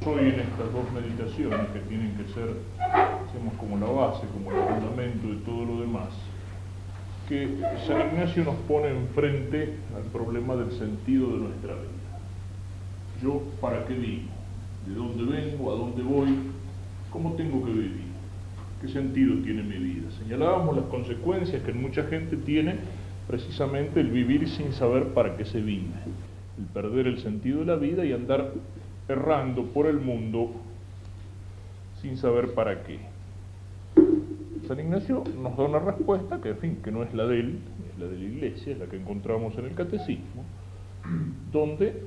Hoy en estas dos meditaciones que tienen que ser, digamos, como la base, como el fundamento de todo lo demás, que San Ignacio nos pone enfrente al problema del sentido de nuestra vida. Yo, ¿para qué vivo? ¿De dónde vengo? ¿A dónde voy? ¿Cómo tengo que vivir? ¿Qué sentido tiene mi vida? Señalábamos las consecuencias que en mucha gente tiene precisamente el vivir sin saber para qué se vive, el perder el sentido de la vida y andar errando por el mundo sin saber para qué. San Ignacio nos da una respuesta que, en fin, que no es la de él, es la de la Iglesia, es la que encontramos en el Catecismo, donde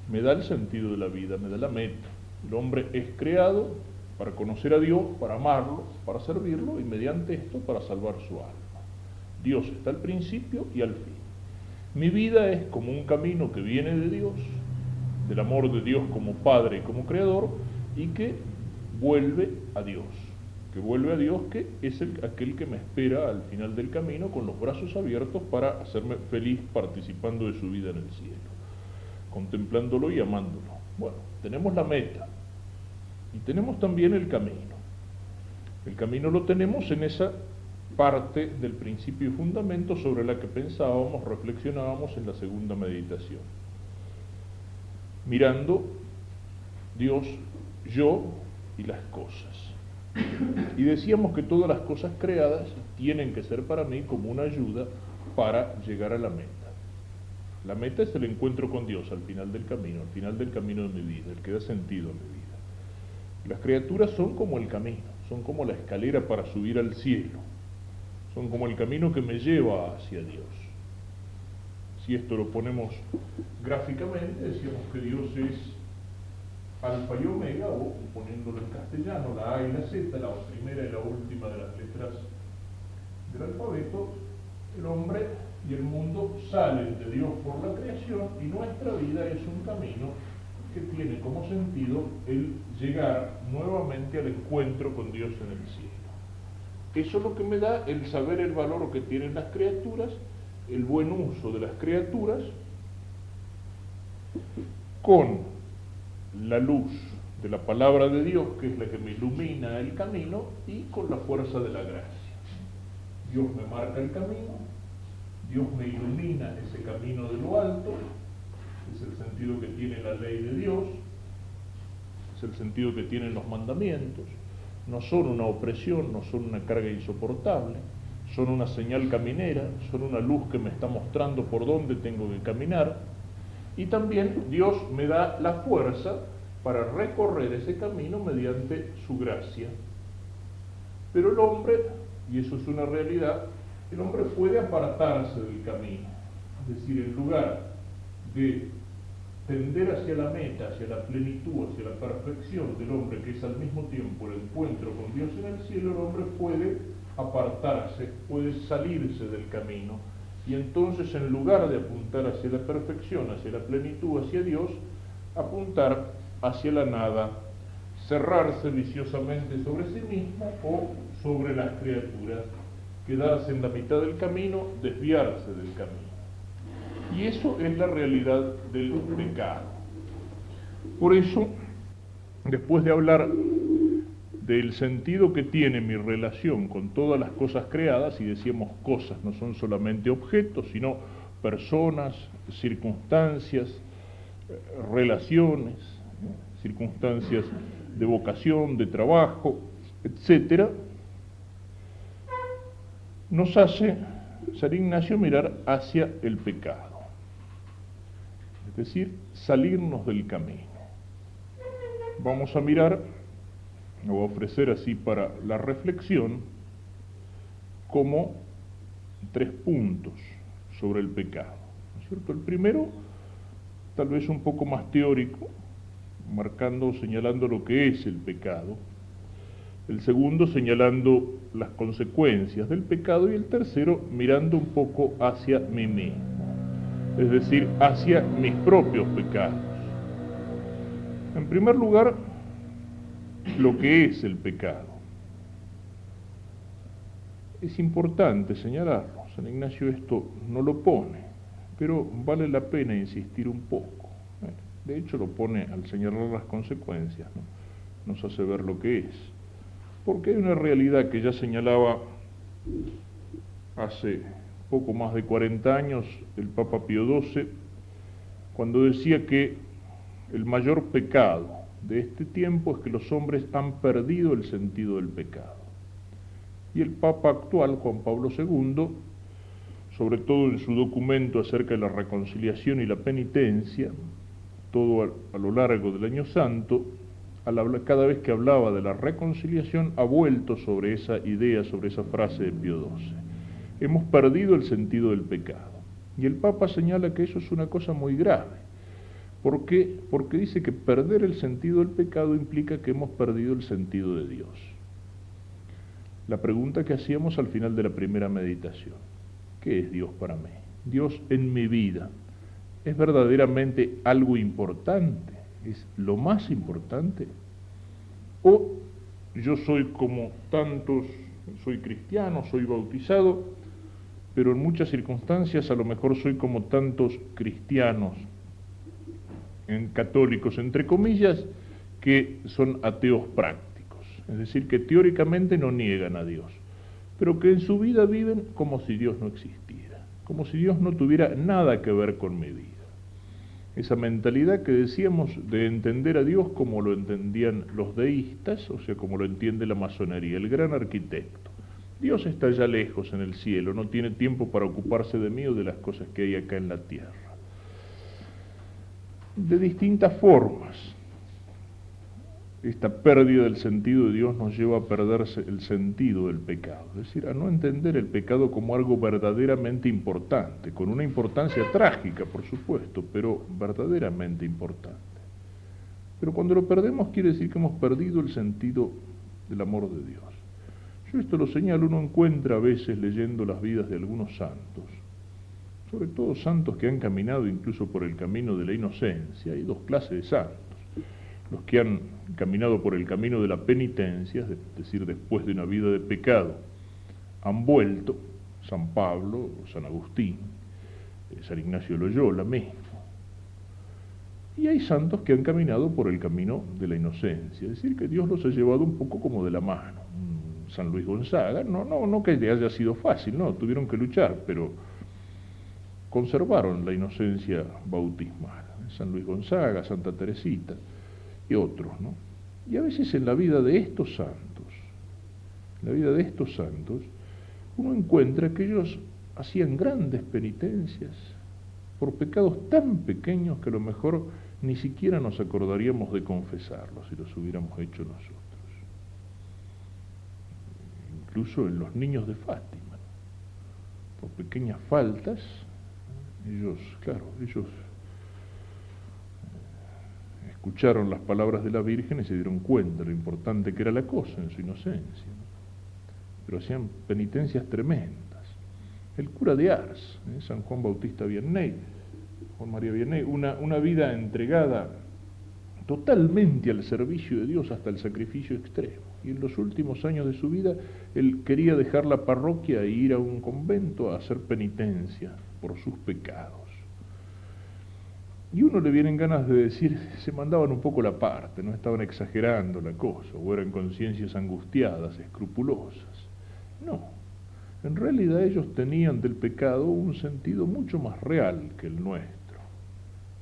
me da el sentido de la vida, me da la meta. El hombre es creado para conocer a Dios, para amarlo, para servirlo y mediante esto para salvar su alma. Dios está al principio y al fin. Mi vida es como un camino que viene de Dios, del amor de Dios como Padre y como Creador, y que vuelve a Dios, que es aquel que me espera al final del camino con los brazos abiertos para hacerme feliz participando de su vida en el cielo, contemplándolo y amándolo. Bueno, tenemos la meta y tenemos también el camino. El camino lo tenemos en esa parte del principio y fundamento sobre la que pensábamos, reflexionábamos en la segunda meditación. Mirando Dios, yo y las cosas. Y decíamos que todas las cosas creadas tienen que ser para mí como una ayuda para llegar a la meta. La meta es el encuentro con Dios al final del camino de mi vida, el que da sentido a mi vida. Las criaturas son como el camino, son como la escalera para subir al cielo, son como el camino que me lleva hacia Dios. Si esto lo ponemos gráficamente, decíamos que Dios es alfa y omega, o poniéndolo en castellano, la A y la Z, la primera y la última de las letras del alfabeto. El hombre y el mundo salen de Dios por la creación y nuestra vida es un camino que tiene como sentido el llegar nuevamente al encuentro con Dios en el cielo. Eso es lo que me da el saber el valor que tienen las criaturas, el buen uso de las criaturas, con la luz de la palabra de Dios, que es la que me ilumina el camino, y con la fuerza de la gracia. Dios me marca el camino, Dios me ilumina ese camino de lo alto, es el sentido que tiene la ley de Dios, es el sentido que tienen los mandamientos. No son una opresión, no son una carga insoportable, son una señal caminera, son una luz que me está mostrando por dónde tengo que caminar, y también Dios me da la fuerza para recorrer ese camino mediante su gracia. Pero el hombre, y eso es una realidad, el hombre puede apartarse del camino, es decir, en lugar de tender hacia la meta, hacia la plenitud, hacia la perfección del hombre, que es al mismo tiempo el encuentro con Dios en el cielo, el hombre puede apartarse, puede salirse del camino, y entonces en lugar de apuntar hacia la perfección, hacia la plenitud, hacia Dios, apuntar hacia la nada, cerrarse viciosamente sobre sí mismo o sobre las criaturas, quedarse en la mitad del camino, desviarse del camino. Y eso es la realidad del pecado. Por eso, después de hablar del sentido que tiene mi relación con todas las cosas creadas, y decíamos cosas, no son solamente objetos, sino personas, circunstancias, relaciones, circunstancias de vocación, de trabajo, etc., nos hace San Ignacio mirar hacia el pecado. Es decir, salirnos del camino. Vamos a mirar, o a ofrecer así para la reflexión, como 3 puntos sobre el pecado, ¿no es cierto? El primero, tal vez un poco más teórico, señalando lo que es el pecado. El segundo, señalando las consecuencias del pecado. Y el tercero, mirando un poco hacia mí mismo, es decir, hacia mis propios pecados. En primer lugar, lo que es el pecado. Es importante señalarlo. San Ignacio esto no lo pone, pero vale la pena insistir un poco. De hecho, lo pone al señalar las consecuencias, ¿no? Nos hace ver lo que es. Porque hay una realidad que ya señalaba hace poco más de 40 años el Papa Pío XII, cuando decía que el mayor pecado de este tiempo es que los hombres han perdido el sentido del pecado. Y el Papa actual, Juan Pablo II, sobre todo en su documento acerca de la reconciliación y la penitencia, todo a lo largo del Año Santo, cada vez que hablaba de la reconciliación, ha vuelto sobre esa idea, sobre esa frase de Pío XII. Hemos perdido el sentido del pecado. Y el Papa señala que eso es una cosa muy grave. ¿Por qué? Porque dice que perder el sentido del pecado implica que hemos perdido el sentido de Dios. La pregunta que hacíamos al final de la primera meditación: ¿qué es Dios para mí? Dios en mi vida, ¿es verdaderamente algo importante? ¿Es lo más importante? ¿O yo soy como tantos, soy cristiano, soy bautizado, pero en muchas circunstancias a lo mejor soy como tantos cristianos, católicos entre comillas, que son ateos prácticos? Es decir, que teóricamente no niegan a Dios, pero que en su vida viven como si Dios no existiera, como si Dios no tuviera nada que ver con mi vida. Esa mentalidad que decíamos de entender a Dios como lo entendían los deístas, o sea, como lo entiende la masonería, el gran arquitecto. Dios está allá lejos en el cielo, no tiene tiempo para ocuparse de mí o de las cosas que hay acá en la tierra. De distintas formas, esta pérdida del sentido de Dios nos lleva a perderse el sentido del pecado, es decir, a no entender el pecado como algo verdaderamente importante, con una importancia trágica, por supuesto, pero verdaderamente importante. Pero cuando lo perdemos quiere decir que hemos perdido el sentido del amor de Dios. Yo esto lo señalo, uno encuentra a veces leyendo las vidas de algunos santos, sobre todo santos que han caminado incluso por el camino de la inocencia. Hay dos clases de santos: los que han caminado por el camino de la penitencia, es decir, después de una vida de pecado, han vuelto, San Pablo, San Agustín, San Ignacio de Loyola mismo. Y hay santos que han caminado por el camino de la inocencia, es decir, que Dios los ha llevado un poco como de la mano. San Luis Gonzaga, no que le haya sido fácil, no, tuvieron que luchar, pero conservaron la inocencia bautismal. San Luis Gonzaga, Santa Teresita y otros, ¿no? Y a veces en la vida de estos santos, uno encuentra que ellos hacían grandes penitencias por pecados tan pequeños que a lo mejor ni siquiera nos acordaríamos de confesarlos si los hubiéramos hecho nosotros. Incluso en los niños de Fátima, por pequeñas faltas, ellos escucharon las palabras de la Virgen y se dieron cuenta de lo importante que era la cosa en su inocencia, ¿no? Pero hacían penitencias tremendas. El cura de Ars, San Juan Bautista Vianney, Juan María Vianney, una vida entregada totalmente al servicio de Dios hasta el sacrificio extremo. Y en los últimos años de su vida, él quería dejar la parroquia e ir a un convento a hacer penitencia por sus pecados. Y uno le vienen ganas de decir, se mandaban un poco la parte, no estaban exagerando la cosa, o eran conciencias angustiadas, escrupulosas. No, en realidad ellos tenían del pecado un sentido mucho más real que el nuestro,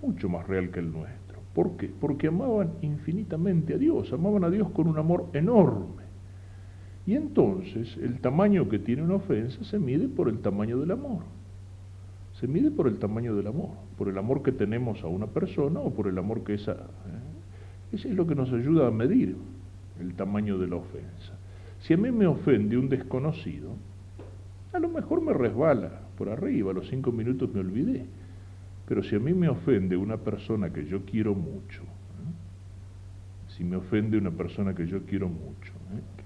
mucho más real que el nuestro. ¿Por qué? Porque amaban infinitamente a Dios, amaban a Dios con un amor enorme. Y entonces el tamaño que tiene una ofensa se mide por el tamaño del amor. Se mide por el tamaño del amor, por el amor que tenemos a una persona o por el amor que esa... Eso es lo que nos ayuda a medir el tamaño de la ofensa. Si a mí me ofende un desconocido, a lo mejor me resbala por arriba, a los 5 minutos me olvidé. Pero si a mí me ofende una persona que yo quiero mucho, si me ofende una persona que yo quiero mucho,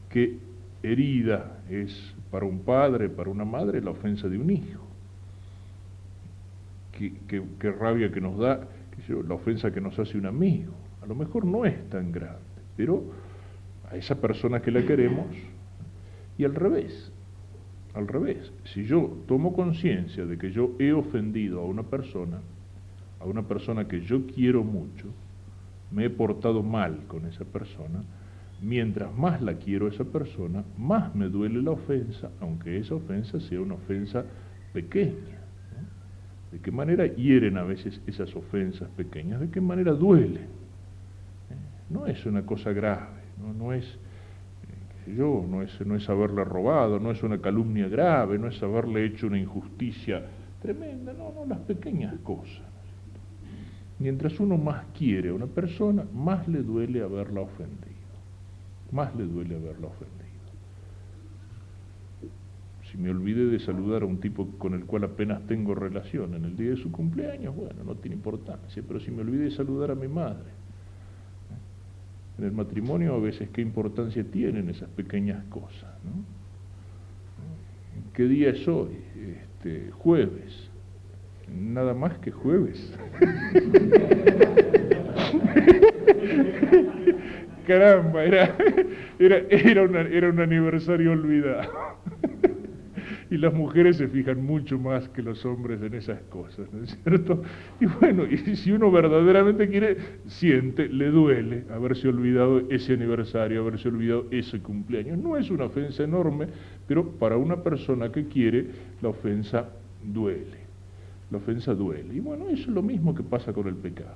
qué herida es para un padre, para una madre, la ofensa de un hijo. Qué rabia que nos da la ofensa que nos hace un amigo. A lo mejor no es tan grande, pero a esa persona que la queremos, y al revés, si yo tomo conciencia de que yo he ofendido a una persona, a una persona que yo quiero mucho, me he portado mal con esa persona, mientras más la quiero a esa persona, más me duele la ofensa, aunque esa ofensa sea una ofensa pequeña. ¿De qué manera hieren a veces esas ofensas pequeñas? ¿De qué manera duelen? No es una cosa grave, no es, qué sé yo, no es haberle robado, no es una calumnia grave, no es haberle hecho una injusticia tremenda, no, las pequeñas cosas. Mientras uno más quiere a una persona, más le duele haberla ofendido, más le duele haberla ofendido. Si me olvidé de saludar a un tipo con el cual apenas tengo relación en el día de su cumpleaños, bueno, no tiene importancia, pero si me olvidé de saludar a mi madre, en el matrimonio a veces qué importancia tienen esas pequeñas cosas, ¿no? ¿Qué día es hoy? Jueves. Nada más que jueves. Caramba, era un aniversario olvidado. Y las mujeres se fijan mucho más que los hombres en esas cosas, ¿no es cierto? Y bueno, y si uno verdaderamente quiere, siente, le duele haberse olvidado ese aniversario, haberse olvidado ese cumpleaños. No es una ofensa enorme, pero para una persona que quiere, la ofensa duele. La ofensa duele. Y bueno, eso es lo mismo que pasa con el pecado.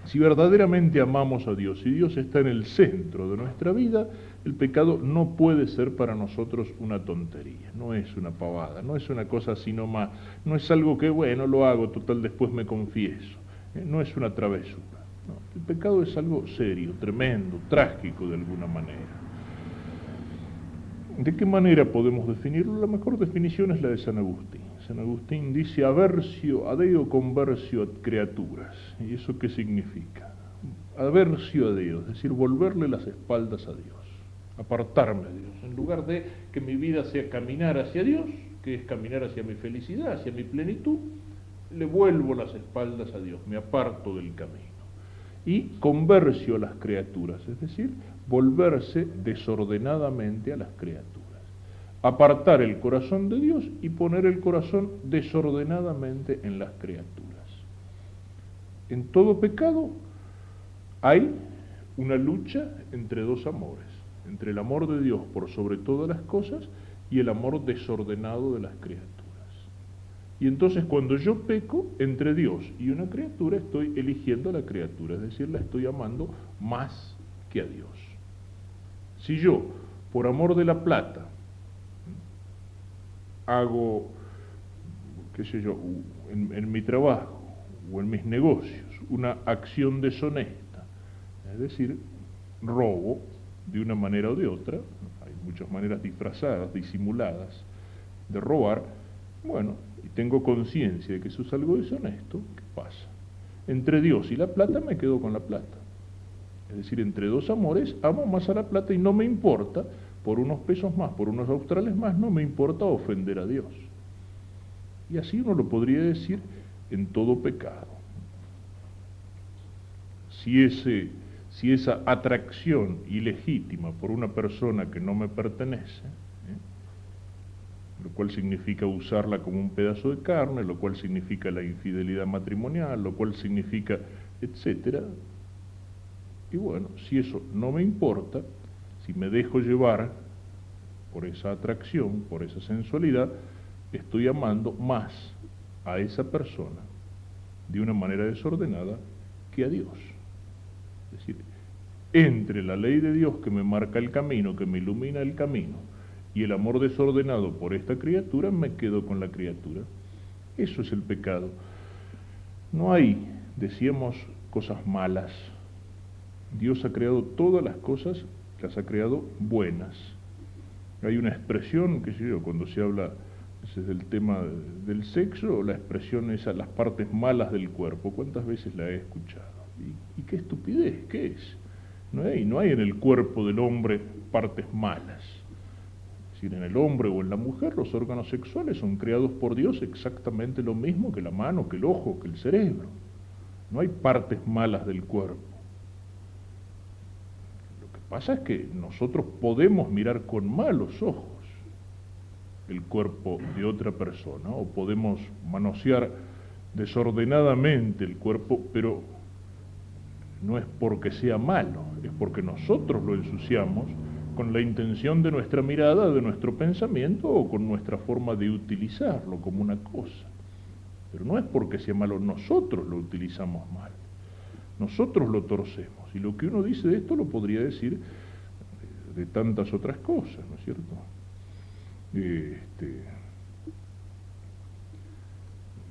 Si verdaderamente amamos a Dios, si Dios está en el centro de nuestra vida, el pecado no puede ser para nosotros una tontería, no es una pavada, no es una cosa así nomás, no es algo que, bueno, lo hago, total, después me confieso, no es una travesura. No, el pecado es algo serio, tremendo, trágico de alguna manera. ¿De qué manera podemos definirlo? La mejor definición es la de San Agustín. San Agustín dice aversio a Deo conversio ad creaturas. ¿Y eso qué significa? Aversio a Dios, es decir, volverle las espaldas a Dios, apartarme de Dios. En lugar de que mi vida sea caminar hacia Dios, que es caminar hacia mi felicidad, hacia mi plenitud, le vuelvo las espaldas a Dios, me aparto del camino. Y conversio a las criaturas, es decir, volverse desordenadamente a las criaturas. Apartar el corazón de Dios y poner el corazón desordenadamente en las criaturas. En todo pecado hay una lucha entre dos amores, entre el amor de Dios por sobre todas las cosas y el amor desordenado de las criaturas. Y entonces cuando yo peco entre Dios y una criatura, estoy eligiendo a la criatura, es decir, la estoy amando más que a Dios. Si yo, por amor de la plata, hago, qué sé yo, en mi trabajo o en mis negocios, una acción deshonesta, es decir, robo de una manera o de otra, hay muchas maneras disfrazadas, disimuladas de robar, bueno, y tengo conciencia de que eso es algo deshonesto, ¿qué pasa? Entre Dios y la plata me quedo con la plata. Es decir, entre dos amores amo más a la plata y no me importa, por unos pesos más, por unos australes más, no me importa ofender a Dios. Y así uno lo podría decir en todo pecado. Si esa atracción ilegítima por una persona que no me pertenece, lo cual significa usarla como un pedazo de carne, lo cual significa la infidelidad matrimonial, lo cual significa, etcétera. Y bueno, si eso no me importa, si me dejo llevar por esa atracción, por esa sensualidad, estoy amando más a esa persona de una manera desordenada que a Dios. Es decir, entre la ley de Dios que me marca el camino, que me ilumina el camino, y el amor desordenado por esta criatura, me quedo con la criatura. Eso es el pecado. No hay, decíamos, cosas malas. Dios ha creado todas las cosas, las ha creado buenas. Hay una expresión, qué sé yo, cuando se habla del tema del sexo, la expresión es a las partes malas del cuerpo. ¿Cuántas veces la he escuchado? ¿Y qué estupidez? ¿Qué es? No hay en el cuerpo del hombre partes malas. Es decir, en el hombre o en la mujer los órganos sexuales son creados por Dios exactamente lo mismo que la mano, que el ojo, que el cerebro. No hay partes malas del cuerpo. Lo que pasa es que nosotros podemos mirar con malos ojos el cuerpo de otra persona, o podemos manosear desordenadamente el cuerpo, pero no es porque sea malo, es porque nosotros lo ensuciamos con la intención de nuestra mirada, de nuestro pensamiento o con nuestra forma de utilizarlo como una cosa. Pero no es porque sea malo, nosotros lo utilizamos mal, nosotros lo torcemos. Y lo que uno dice de esto lo podría decir de tantas otras cosas, ¿no es cierto?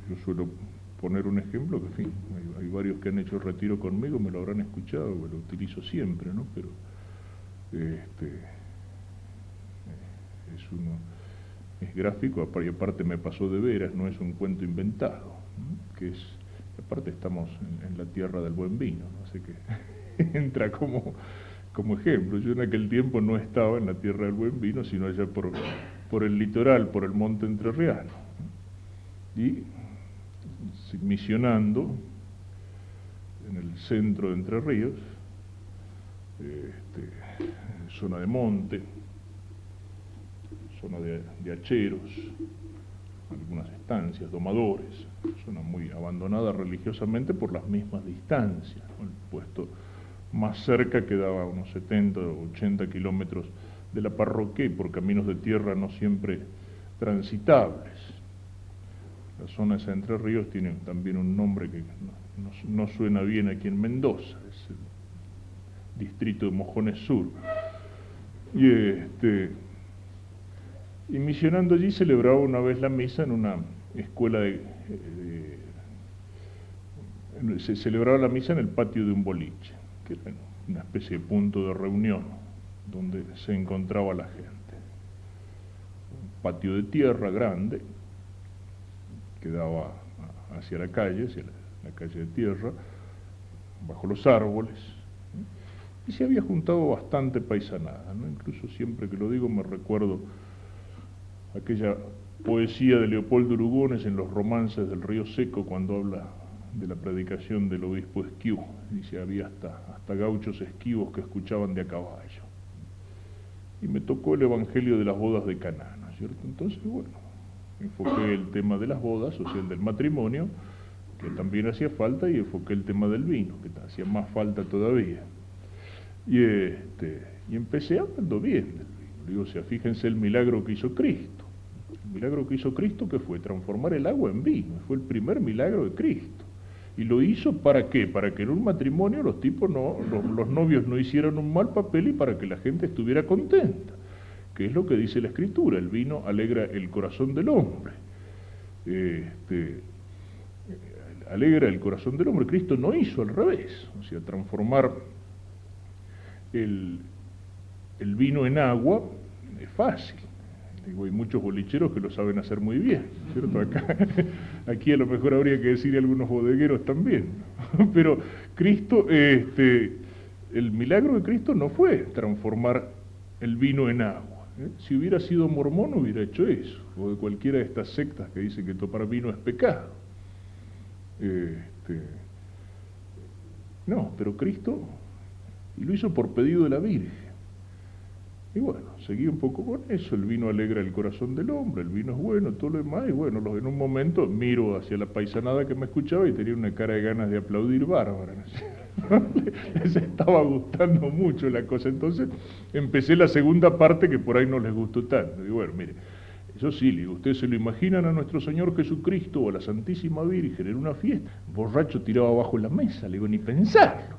Yo suelo poner un ejemplo que, en fin, hay varios que han hecho retiro conmigo, me lo habrán escuchado, lo utilizo siempre, ¿no? Pero es gráfico, y aparte me pasó de veras, no es un cuento inventado, ¿no? Que es, aparte estamos en la tierra del buen vino, ¿no? Así que entra como ejemplo. Yo en aquel tiempo no estaba en la tierra del buen vino, sino allá por el litoral, por el monte entrerriano, y misionando en el centro de Entre Ríos, zona de monte, zona de hacheros, algunas estancias, domadores, zona muy abandonada religiosamente por las mismas distancias, ¿no? El puesto más cerca quedaba a unos 70 o 80 kilómetros de la parroquia y por caminos de tierra no siempre transitables. La zona de Entre Ríos tiene también un nombre que no suena bien aquí en Mendoza, es el distrito de Mojones Sur. Y misionando allí celebraba una vez la misa en una escuela se celebraba la misa en el patio de un boliche, que era una especie de punto de reunión donde se encontraba la gente. Un patio de tierra grande que daba hacia la calle, la calle de tierra, bajo los árboles, ¿eh? Y se había juntado bastante paisanada, ¿no? Incluso siempre que lo digo me recuerdo aquella poesía de Leopoldo Lugones en los romances del Río Seco, cuando habla de la predicación del obispo Esquiú. Dice, había hasta gauchos esquivos que escuchaban de a caballo. Y me tocó el evangelio de las bodas de Caná, ¿no es cierto? Entonces, bueno, enfoqué el tema de las bodas, o sea, el del matrimonio, que también hacía falta, y enfoqué el tema del vino, que hacía más falta todavía. Y empecé hablando bien del vino. Digo, o sea, fíjense el milagro que hizo Cristo. El milagro que hizo Cristo, que fue transformar el agua en vino. Fue el primer milagro de Cristo. ¿Y lo hizo para qué? Para que en un matrimonio los novios no hicieran un mal papel y para que la gente estuviera contenta. Que es lo que dice la Escritura, el vino alegra el corazón del hombre. Alegra el corazón del hombre. Cristo no hizo al revés, o sea, transformar el vino en agua es fácil. Digo, hay muchos bolicheros que lo saben hacer muy bien, ¿cierto? Aquí a lo mejor habría que decir algunos bodegueros también, ¿no? Pero Cristo, el milagro de Cristo no fue transformar el vino en agua, ¿eh? Si hubiera sido mormón hubiera hecho eso, o de cualquiera de estas sectas que dicen que tomar vino es pecado. No, pero Cristo, y lo hizo por pedido de la Virgen. Y bueno, seguí un poco con eso, el vino alegra el corazón del hombre, el vino es bueno, todo lo demás, y bueno, en un momento miro hacia la paisanada que me escuchaba y tenía una cara de ganas de aplaudir bárbara, ¿no? Les estaba gustando mucho la cosa, entonces empecé la segunda parte que por ahí no les gustó tanto. Digo, bueno, mire, eso sí, le digo, ustedes se lo imaginan a nuestro Señor Jesucristo o a la Santísima Virgen en una fiesta, borracho tirado abajo de la mesa, le digo, ni pensarlo.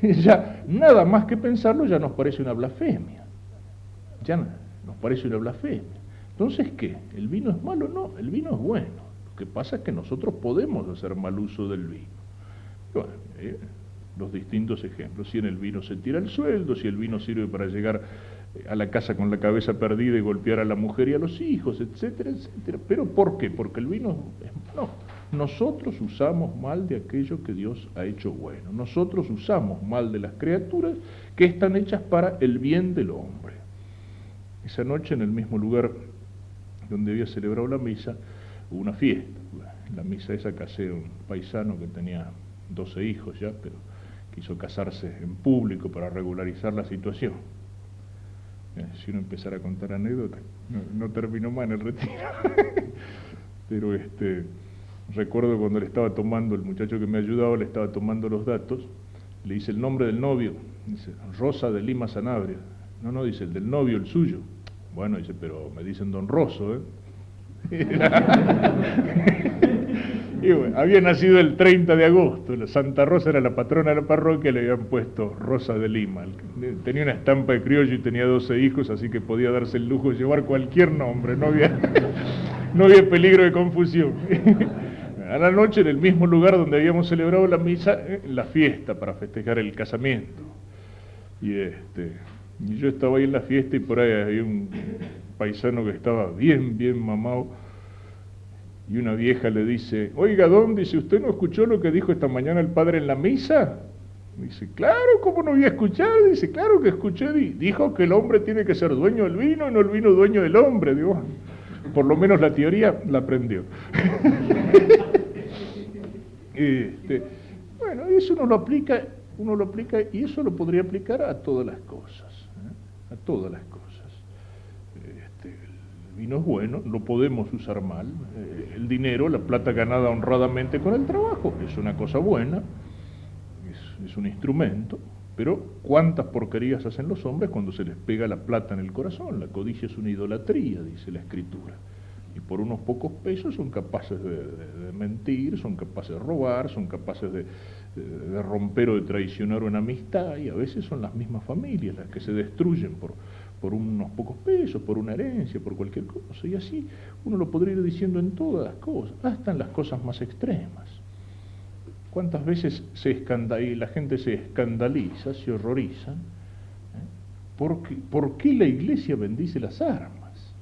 Ya, nada más que pensarlo ya nos parece una blasfemia. Ya nos parece una blasfemia. Entonces, ¿qué? ¿El vino es malo? No, el vino es bueno. Lo que pasa es que nosotros podemos hacer mal uso del vino. Bueno, los distintos ejemplos. Si en el vino se tira el sueldo, si el vino sirve para llegar a la casa con la cabeza perdida y golpear a la mujer y a los hijos, etcétera, etcétera. ¿Pero por qué? Porque el vino es... No, nosotros usamos mal de aquello que Dios ha hecho bueno. Nosotros usamos mal de las criaturas que están hechas para el bien del hombre. Esa noche, en el mismo lugar donde había celebrado la misa, hubo una fiesta. La misa esa casé un paisano que tenía 12 hijos ya, pero quiso casarse en público para regularizar la situación. Si uno empezara a contar anécdotas, no terminó más en el retiro. Pero Recuerdo cuando le estaba tomando, el muchacho que me ayudaba, le estaba tomando los datos, le dice el nombre del novio, dice, Rosa de Lima Sanabria. No, dice, el del novio, el suyo. Bueno, dice, pero me dicen Don Rosso, ¿eh? Y bueno, había nacido el 30 de agosto, la Santa Rosa era la patrona de la parroquia, le habían puesto Rosa de Lima. Tenía una estampa de criollo y tenía 12 hijos, así que podía darse el lujo de llevar cualquier nombre, no había peligro de confusión. A la noche, en el mismo lugar donde habíamos celebrado la misa, la fiesta para festejar el casamiento. Y yo estaba ahí en la fiesta y por ahí había un paisano que estaba bien mamado. Y una vieja le dice, oiga, don, dice, ¿usted no escuchó lo que dijo esta mañana el padre en la misa? Dice, claro, ¿cómo no voy a escuchar? Dice, claro que escuché, dijo que el hombre tiene que ser dueño del vino y no el vino dueño del hombre. Digo, por lo menos la teoría la aprendió. Bueno, eso uno lo aplica y eso lo podría aplicar a todas las cosas, a todas las cosas. El vino es bueno, lo podemos usar mal. El dinero, la plata ganada honradamente con el trabajo, es una cosa buena, es un instrumento, pero ¿cuántas porquerías hacen los hombres cuando se les pega la plata en el corazón? La codicia es una idolatría, dice la Escritura. Y por unos pocos pesos son capaces de mentir, son capaces de robar, son capaces de romper o de traicionar una amistad, y a veces son las mismas familias las que se destruyen por unos pocos pesos, por una herencia, por cualquier cosa. Y así uno lo podría ir diciendo en todas las cosas, hasta en las cosas más extremas. ¿Cuántas veces la gente se escandaliza, se horroriza? ¿Por qué la iglesia bendice las armas?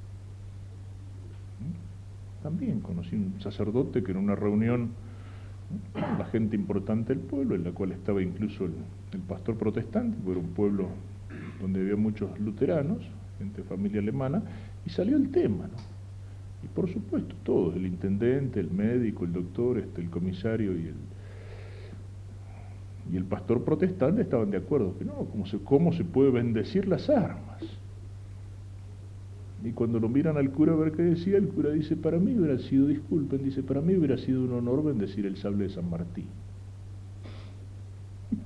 También conocí un sacerdote que en una reunión con la gente importante del pueblo, en la cual estaba incluso el pastor protestante, porque era un pueblo donde había muchos luteranos, gente de familia alemana, y salió el tema, ¿no? Y por supuesto todos, el intendente, el médico, el doctor, el comisario y el pastor protestante estaban de acuerdo, que no, ¿cómo se puede bendecir las armas? Y cuando lo miran al cura a ver qué decía, el cura dice, para mí hubiera sido un honor bendecir el sable de San Martín.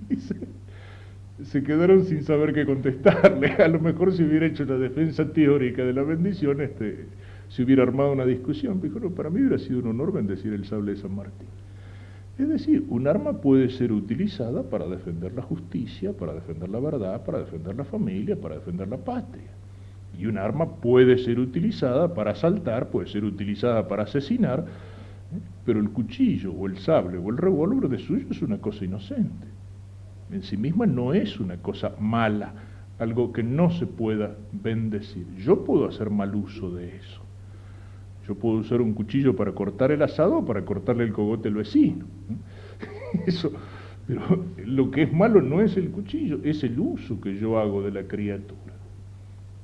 Y se quedaron sin saber qué contestarle. A lo mejor si hubiera hecho la defensa teórica de la bendición, se hubiera armado una discusión. Dijo, no, para mí hubiera sido un honor bendecir el sable de San Martín. Es decir, un arma puede ser utilizada para defender la justicia, para defender la verdad, para defender la familia, para defender la patria. Y un arma puede ser utilizada para asaltar, puede ser utilizada para asesinar, pero el cuchillo o el sable o el revólver de suyo es una cosa inocente. En sí misma no es una cosa mala, algo que no se pueda bendecir. Yo puedo hacer mal uso de eso. Yo puedo usar un cuchillo para cortar el asado o para cortarle el cogote al vecino. Eso, pero lo que es malo no es el cuchillo, es el uso que yo hago de la criatura.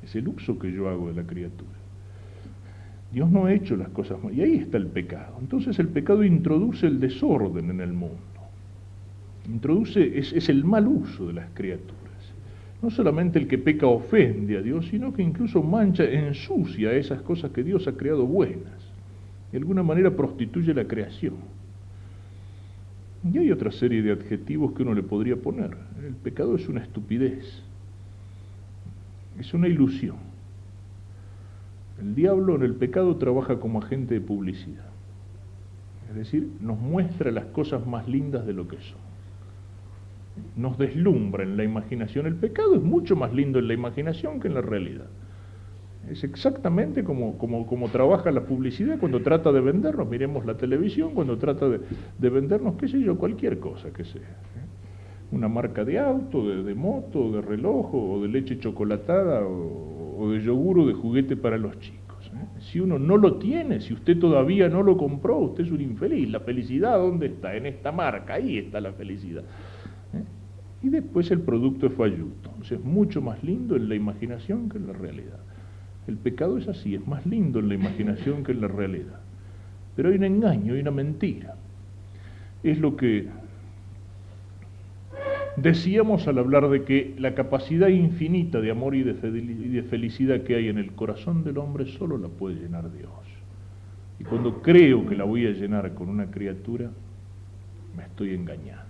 Es el uso que yo hago de la criatura. Dios no ha hecho las cosas mal, y ahí está el pecado. Entonces el pecado introduce el desorden en el mundo. Es el mal uso de las criaturas. No solamente el que peca ofende a Dios, sino que incluso mancha, ensucia esas cosas que Dios ha creado buenas. De alguna manera prostituye la creación. Y hay otra serie de adjetivos que uno le podría poner. El pecado es una estupidez. Es una ilusión. El diablo en el pecado trabaja como agente de publicidad. Es decir, nos muestra las cosas más lindas de lo que son. Nos deslumbra en la imaginación. El pecado es mucho más lindo en la imaginación que en la realidad. Es exactamente como trabaja la publicidad cuando trata de vendernos. Miremos la televisión cuando trata de vendernos, qué sé yo, cualquier cosa que sea. Una marca de auto, de moto, de reloj, o de leche chocolatada, o de yogur o de juguete para los chicos. Si uno no lo tiene, si usted todavía no lo compró, usted es un infeliz. La felicidad, ¿dónde está? En esta marca, ahí está la felicidad. Y después el producto es falluto. Entonces es mucho más lindo en la imaginación que en la realidad. El pecado es así, es más lindo en la imaginación que en la realidad. Pero hay un engaño, hay una mentira. Es lo que decíamos al hablar de que la capacidad infinita de amor y de felicidad que hay en el corazón del hombre solo la puede llenar Dios. Y cuando creo que la voy a llenar con una criatura, me estoy engañando.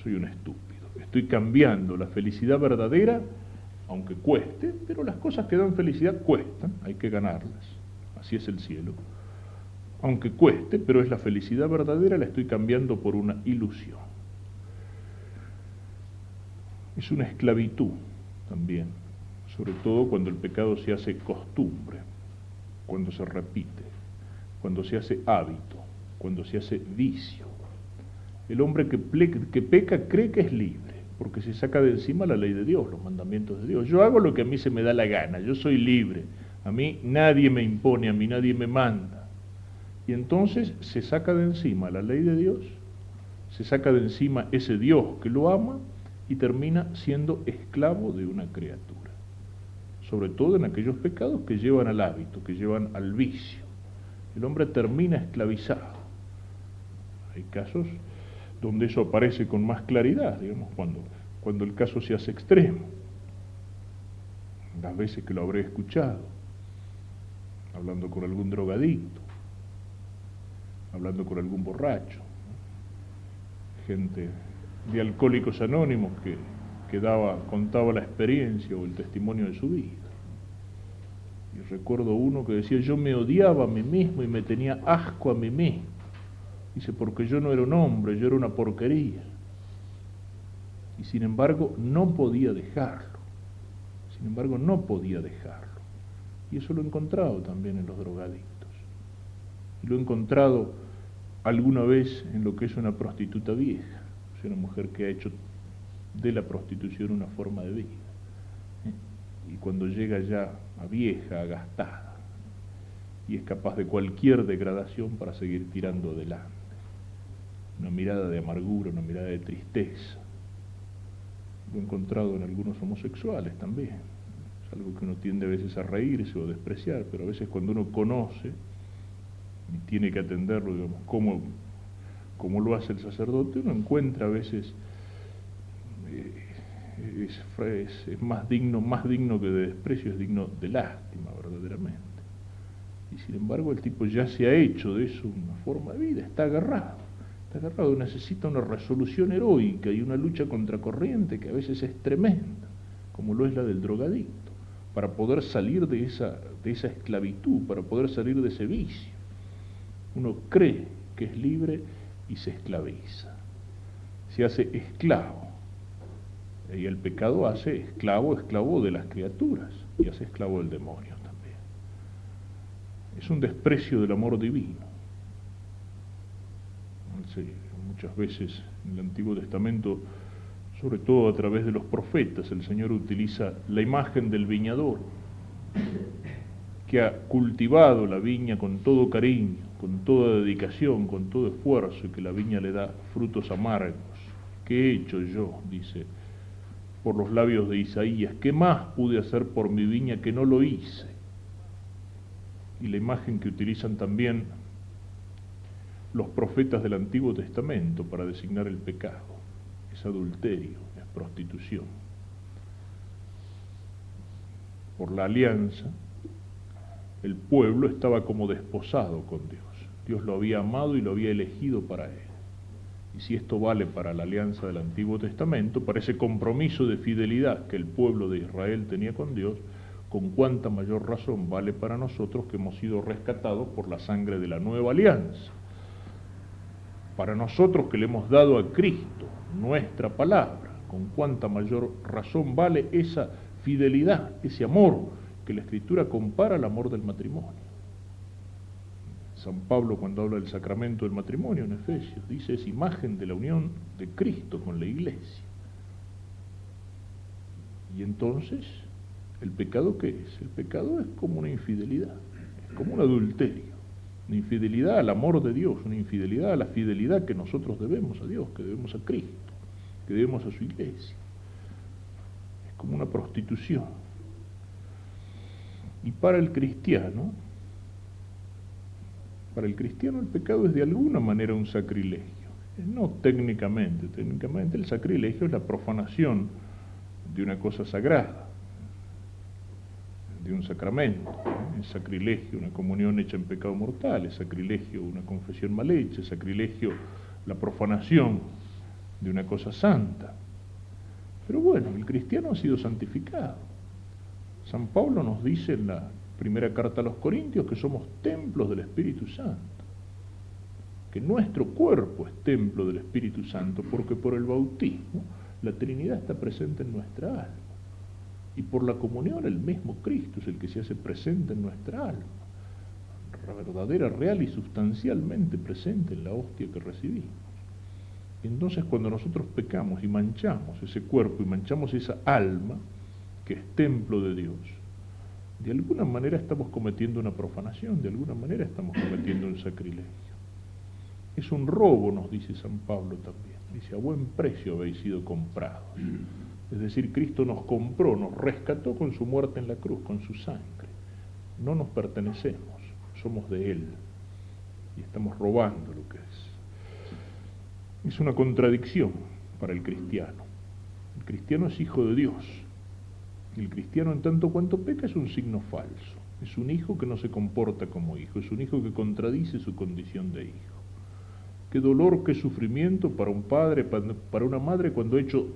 Soy un estúpido. Estoy cambiando la felicidad verdadera, aunque cueste, pero las cosas que dan felicidad cuestan, hay que ganarlas. Así es el cielo. Aunque cueste, pero es la felicidad verdadera, la estoy cambiando por una ilusión. Es una esclavitud también, sobre todo cuando el pecado se hace costumbre, cuando se repite, cuando se hace hábito, cuando se hace vicio. El hombre que peca cree que es libre, porque se saca de encima la ley de Dios, los mandamientos de Dios. Yo hago lo que a mí se me da la gana, yo soy libre, a mí nadie me impone, a mí nadie me manda. Y entonces se saca de encima la ley de Dios, se saca de encima ese Dios que lo ama y termina siendo esclavo de una criatura. Sobre todo en aquellos pecados que llevan al hábito, que llevan al vicio. El hombre termina esclavizado. Hay casos donde eso aparece con más claridad, digamos, cuando el caso se hace extremo. Las veces que lo habré escuchado, hablando con algún drogadicto, hablando con algún borracho, gente de Alcohólicos Anónimos que contaba la experiencia o el testimonio de su vida. Y recuerdo uno que decía, yo me odiaba a mí mismo y me tenía asco a mí mismo. Dice, porque yo no era un hombre, yo era una porquería. Y sin embargo no podía dejarlo. Sin embargo no podía dejarlo. Y eso lo he encontrado también en los drogadictos. Y lo he encontrado alguna vez en lo que es una prostituta vieja, o sea, una mujer que ha hecho de la prostitución una forma de vida. Y cuando llega ya a vieja, agastada, y es capaz de cualquier degradación para seguir tirando adelante. Una mirada de amargura, una mirada de tristeza. Lo he encontrado en algunos homosexuales también. Es algo que uno tiende a veces a reírse o a despreciar, pero a veces cuando uno conoce y tiene que atenderlo, digamos, como lo hace el sacerdote, uno encuentra a veces es más digno que de desprecio, es digno de lástima verdaderamente. Y sin embargo el tipo ya se ha hecho de eso una forma de vida, está agarrado, necesita una resolución heroica y una lucha contracorriente que a veces es tremenda, como lo es la del drogadicto, para poder salir de esa esclavitud, para poder salir de ese vicio. Uno cree que es libre y se esclaviza, se hace esclavo. Y el pecado hace esclavo de las criaturas y hace esclavo del demonio también. Es un desprecio del amor divino. Sí, muchas veces en el Antiguo Testamento, sobre todo a través de los profetas, el Señor utiliza la imagen del viñador que ha cultivado la viña con todo cariño, con toda dedicación, con todo esfuerzo, y que la viña le da frutos amargos. ¿Qué he hecho yo?, dice por los labios de Isaías. ¿Qué más pude hacer por mi viña que no lo hice? Y la imagen que utilizan también los profetas del Antiguo Testamento para designar el pecado es adulterio, es prostitución. Por la alianza, el pueblo estaba como desposado con Dios. Dios lo había amado y lo había elegido para él. Y si esto vale para la alianza del Antiguo Testamento, para ese compromiso de fidelidad que el pueblo de Israel tenía con Dios, con cuánta mayor razón vale para nosotros que hemos sido rescatados por la sangre de la nueva alianza. Para nosotros que le hemos dado a Cristo nuestra palabra, con cuánta mayor razón vale esa fidelidad, ese amor que la Escritura compara al amor del matrimonio. San Pablo, cuando habla del sacramento del matrimonio en Efesios, dice, es imagen de la unión de Cristo con la Iglesia. Y entonces, ¿el pecado qué es? El pecado es como una infidelidad, es como un adulterio, una infidelidad al amor de Dios, una infidelidad a la fidelidad que nosotros debemos a Dios, que debemos a Cristo, que debemos a su Iglesia. Es como una prostitución. Y para el cristiano el pecado es de alguna manera un sacrilegio. No técnicamente el sacrilegio es la profanación de una cosa sagrada, de un sacramento. Es sacrilegio una comunión hecha en pecado mortal, es sacrilegio una confesión mal hecha, es sacrilegio la profanación de una cosa santa. Pero bueno, el cristiano ha sido santificado. San Pablo nos dice en la primera carta a los Corintios que somos templos del Espíritu Santo, que nuestro cuerpo es templo del Espíritu Santo, porque por el bautismo la Trinidad está presente en nuestra alma. Y por la comunión el mismo Cristo es el que se hace presente en nuestra alma, verdadera, real y sustancialmente presente en la hostia que recibimos. Entonces cuando nosotros pecamos y manchamos ese cuerpo y manchamos esa alma, que es templo de Dios, de alguna manera estamos cometiendo una profanación, de alguna manera estamos cometiendo un sacrilegio. Es un robo, nos dice San Pablo también. Dice, a buen precio habéis sido comprados. Es decir, Cristo nos compró, nos rescató con su muerte en la cruz, con su sangre. No nos pertenecemos, somos de Él. Y estamos robando lo que es. Es una contradicción para el cristiano. El cristiano es hijo de Dios. Y el cristiano, en tanto cuanto peca, es un signo falso. Es un hijo que no se comporta como hijo. Es un hijo que contradice su condición de hijo. Qué dolor, qué sufrimiento para un padre, para una madre, cuando ha hecho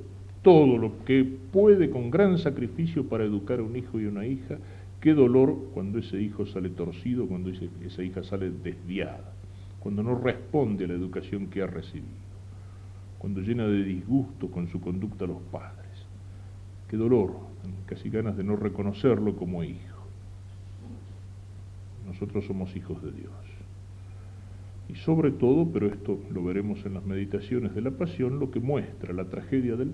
todo lo que puede con gran sacrificio para educar a un hijo y una hija. Qué dolor cuando ese hijo sale torcido, cuando esa hija sale desviada, cuando no responde a la educación que ha recibido, cuando llena de disgusto con su conducta a los padres. Qué dolor, casi ganas de no reconocerlo como hijo. Nosotros somos hijos de Dios. Y sobre todo, pero esto lo veremos en las meditaciones de la Pasión, lo que muestra la tragedia del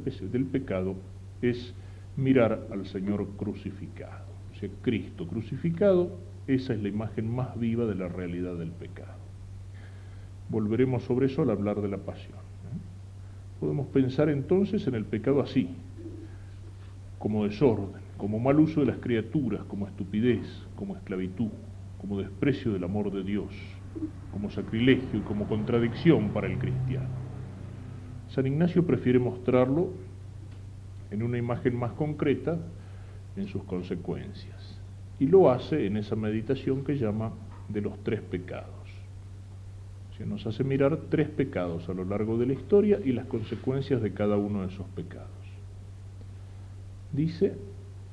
pecado es mirar al Señor crucificado. O sea, Cristo crucificado, esa es la imagen más viva de la realidad del pecado. Volveremos sobre eso al hablar de la Pasión. Podemos pensar entonces en el pecado así, como desorden, como mal uso de las criaturas, como estupidez, como esclavitud, como desprecio del amor de Dios, como sacrilegio y como contradicción para el cristiano. San Ignacio prefiere mostrarlo en una imagen más concreta, en sus consecuencias, y lo hace en esa meditación que llama de los tres pecados. O sea, nos hace mirar tres pecados a lo largo de la historia y las consecuencias de cada uno de esos pecados. Dice,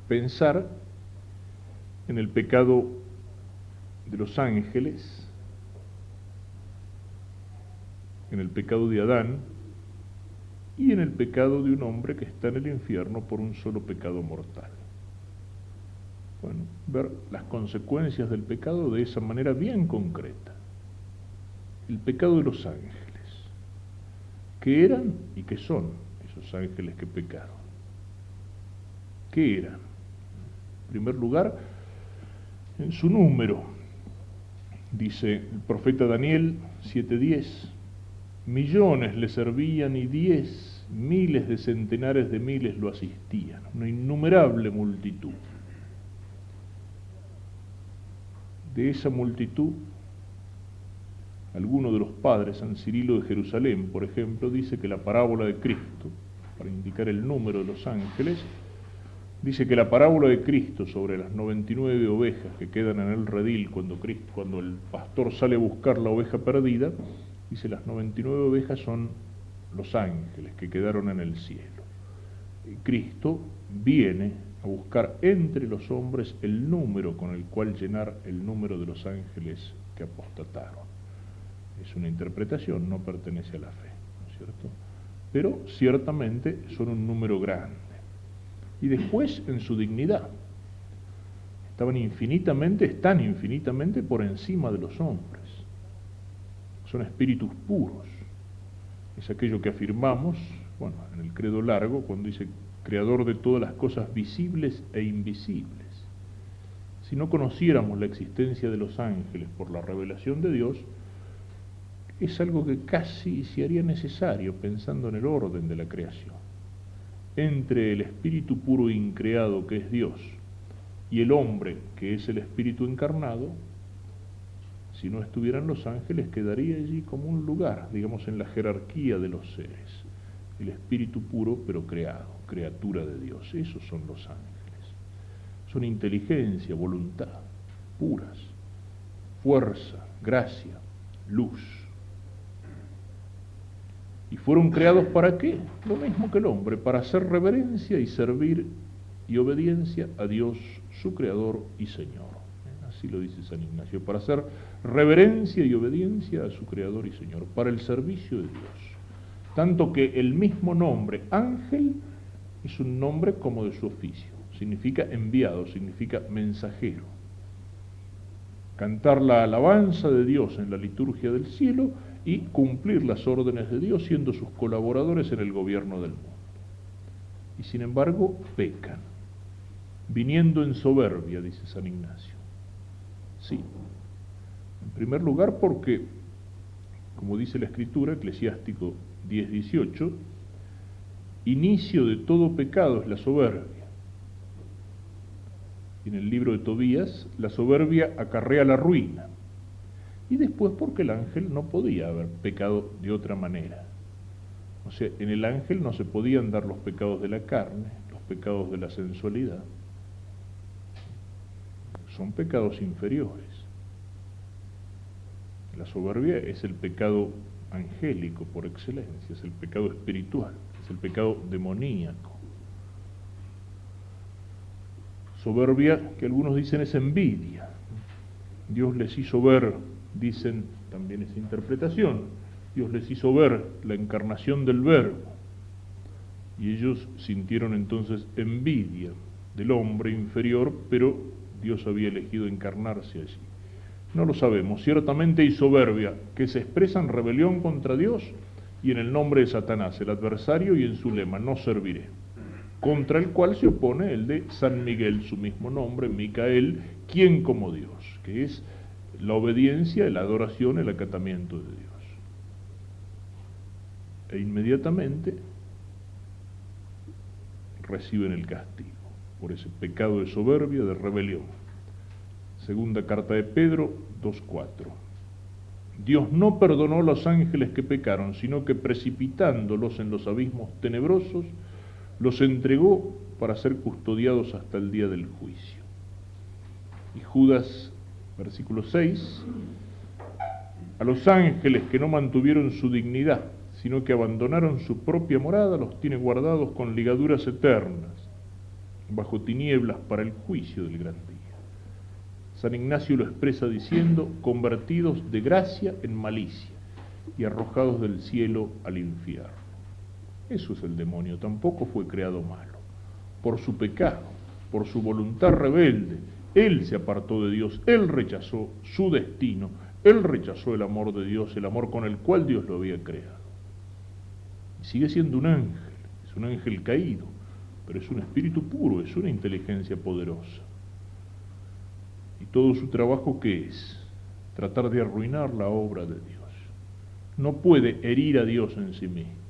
pensar en el pecado de los ángeles, en el pecado de Adán y en el pecado de un hombre que está en el infierno por un solo pecado mortal. Bueno, ver las consecuencias del pecado de esa manera bien concreta. El pecado de los ángeles, ¿qué eran y qué son esos ángeles que pecaron? ¿Qué eran? En primer lugar, en su número, dice el profeta Daniel 7:10, millones le servían y 10 miles de centenares de miles lo asistían, una innumerable multitud. De esa multitud, alguno de los padres, San Cirilo de Jerusalén, por ejemplo, dice que la parábola de Cristo, para indicar el número de los ángeles, dice que la parábola de Cristo sobre las 99 ovejas que quedan en el redil cuando el pastor sale a buscar la oveja perdida, dice las 99 ovejas son los ángeles que quedaron en el cielo. Y Cristo viene a buscar entre los hombres el número con el cual llenar el número de los ángeles que apostataron. Es una interpretación, no pertenece a la fe, ¿no es cierto? Pero ciertamente son un número grande. Y después en su dignidad. Están infinitamente por encima de los hombres. Son espíritus puros. Es aquello que afirmamos, bueno, en el credo largo, cuando dice creador de todas las cosas visibles e invisibles. Si no conociéramos la existencia de los ángeles por la revelación de Dios, es algo que casi se haría necesario pensando en el orden de la creación. Entre el espíritu puro e increado que es Dios y el hombre que es el espíritu encarnado, si no estuvieran los ángeles quedaría allí como un lugar, digamos, en la jerarquía de los seres. El espíritu puro pero creado, criatura de Dios, esos son los ángeles. son inteligencia, voluntad, puras, fuerza, gracia, luz. ¿Y fueron creados para qué? Lo mismo que el hombre, para hacer reverencia y servir y obediencia a Dios, su Creador y Señor. Así lo dice San Ignacio, para hacer reverencia y obediencia a su Creador y Señor, para el servicio de Dios. Tanto que el mismo nombre, ángel, es un nombre como de su oficio. Significa enviado, significa mensajero. Cantar la alabanza de Dios en la liturgia del cielo y cumplir las órdenes de Dios siendo sus colaboradores en el gobierno del mundo. Y sin embargo, pecan, viniendo en soberbia, dice San Ignacio. Sí, en primer lugar porque, como dice la Escritura, Eclesiástico 10:18, inicio de todo pecado es la soberbia. En el libro de Tobías, la soberbia acarrea la ruina. Y después porque el ángel no podía haber pecado de otra manera. O sea, en el ángel no se podían dar los pecados de la carne, los pecados de la sensualidad. Son pecados inferiores. La soberbia es el pecado angélico por excelencia, es el pecado espiritual, es el pecado demoníaco. Soberbia, que algunos dicen es envidia. Dios les hizo ver, dicen también esa interpretación, Dios les hizo ver la encarnación del Verbo. Y ellos sintieron entonces envidia del hombre inferior, pero Dios había elegido encarnarse allí. No lo sabemos. Ciertamente hay soberbia que se expresa en rebelión contra Dios y en el nombre de Satanás, el adversario, y en su lema, no serviré, contra el cual se opone el de San Miguel, su mismo nombre, Micael, quien como Dios, que es la obediencia, la adoración, el acatamiento de Dios. E inmediatamente reciben el castigo por ese pecado de soberbia, de rebelión. Segunda carta de Pedro 2:4. Dios no perdonó a los ángeles que pecaron, sino que precipitándolos en los abismos tenebrosos, los entregó para ser custodiados hasta el día del juicio. Y Judas, versículo 6, a los ángeles que no mantuvieron su dignidad, sino que abandonaron su propia morada, los tiene guardados con ligaduras eternas, bajo tinieblas para el juicio del gran día. San Ignacio lo expresa diciendo, convertidos de gracia en malicia y arrojados del cielo al infierno. Eso es el demonio, tampoco fue creado malo. Por su pecado, por su voluntad rebelde, él se apartó de Dios, él rechazó su destino, él rechazó el amor de Dios, el amor con el cual Dios lo había creado. Y sigue siendo un ángel, es un ángel caído, pero es un espíritu puro, es una inteligencia poderosa. Y todo su trabajo, ¿qué es? Tratar de arruinar la obra de Dios. No puede herir a Dios en sí mismo.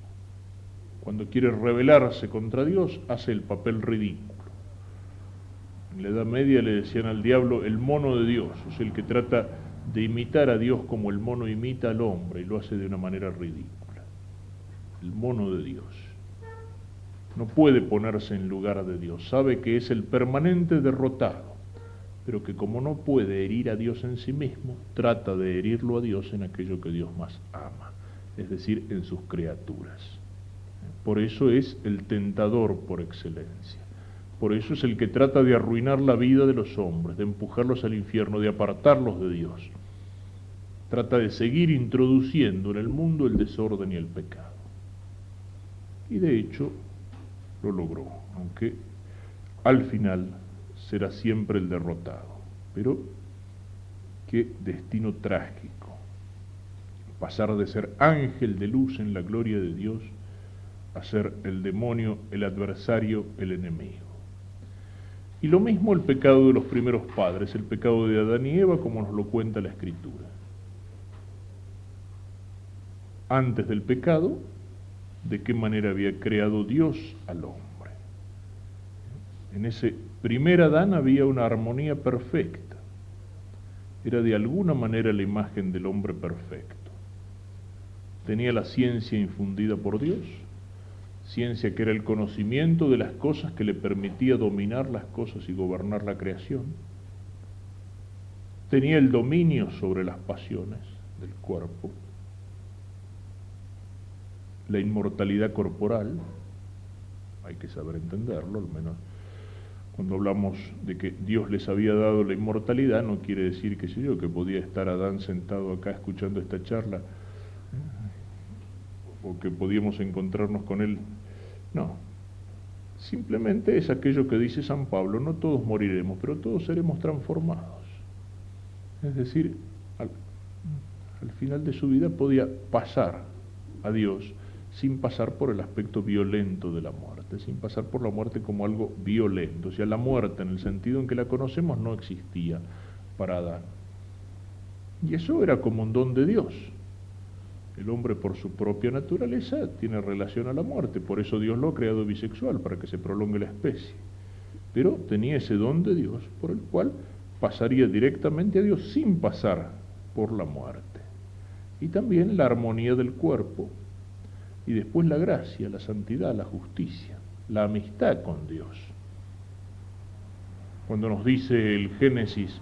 Cuando quiere rebelarse contra Dios, hace el papel ridículo. En la Edad Media le decían al diablo el mono de Dios, es el que trata de imitar a Dios como el mono imita al hombre y lo hace de una manera ridícula. El mono de Dios. No puede ponerse en lugar de Dios, sabe que es el permanente derrotado, pero que como no puede herir a Dios en sí mismo, trata de herirlo a Dios en aquello que Dios más ama, es decir, en sus criaturas. Por eso es el tentador por excelencia. Por eso es el que trata de arruinar la vida de los hombres, de empujarlos al infierno, de apartarlos de Dios. Trata de seguir introduciendo en el mundo el desorden y el pecado. Y de hecho lo logró, aunque al final será siempre el derrotado. Pero qué destino trágico, pasar de ser ángel de luz en la gloria de Dios a ser el demonio, el adversario, el enemigo. Y lo mismo el pecado de los primeros padres, el pecado de Adán y Eva, como nos lo cuenta la Escritura. Antes del pecado, ¿de qué manera había creado Dios al hombre? En ese primer Adán había una armonía perfecta. Era de alguna manera la imagen del hombre perfecto. Tenía la ciencia infundida por Dios, ciencia que era el conocimiento de las cosas que le permitía dominar las cosas y gobernar la creación. Tenía el dominio sobre las pasiones del cuerpo, la inmortalidad corporal, hay que saber entenderlo, al menos cuando hablamos de que Dios les había dado la inmortalidad, no quiere decir, qué sé yo, que podía estar Adán sentado acá escuchando esta charla, o que podíamos encontrarnos con él. No, simplemente es aquello que dice San Pablo: no todos moriremos, pero todos seremos transformados. Es decir, al final de su vida podía pasar a Dios sin pasar por el aspecto violento de la muerte, sin pasar por la muerte como algo violento. O sea, la muerte en el sentido en que la conocemos no existía para Adán. Y eso era como un don de Dios. El hombre, por su propia naturaleza, tiene relación a la muerte, por eso Dios lo ha creado bisexual, para que se prolongue la especie. Pero tenía ese don de Dios por el cual pasaría directamente a Dios sin pasar por la muerte. Y también la armonía del cuerpo, y después la gracia, la santidad, la justicia, la amistad con Dios. Cuando nos dice el Génesis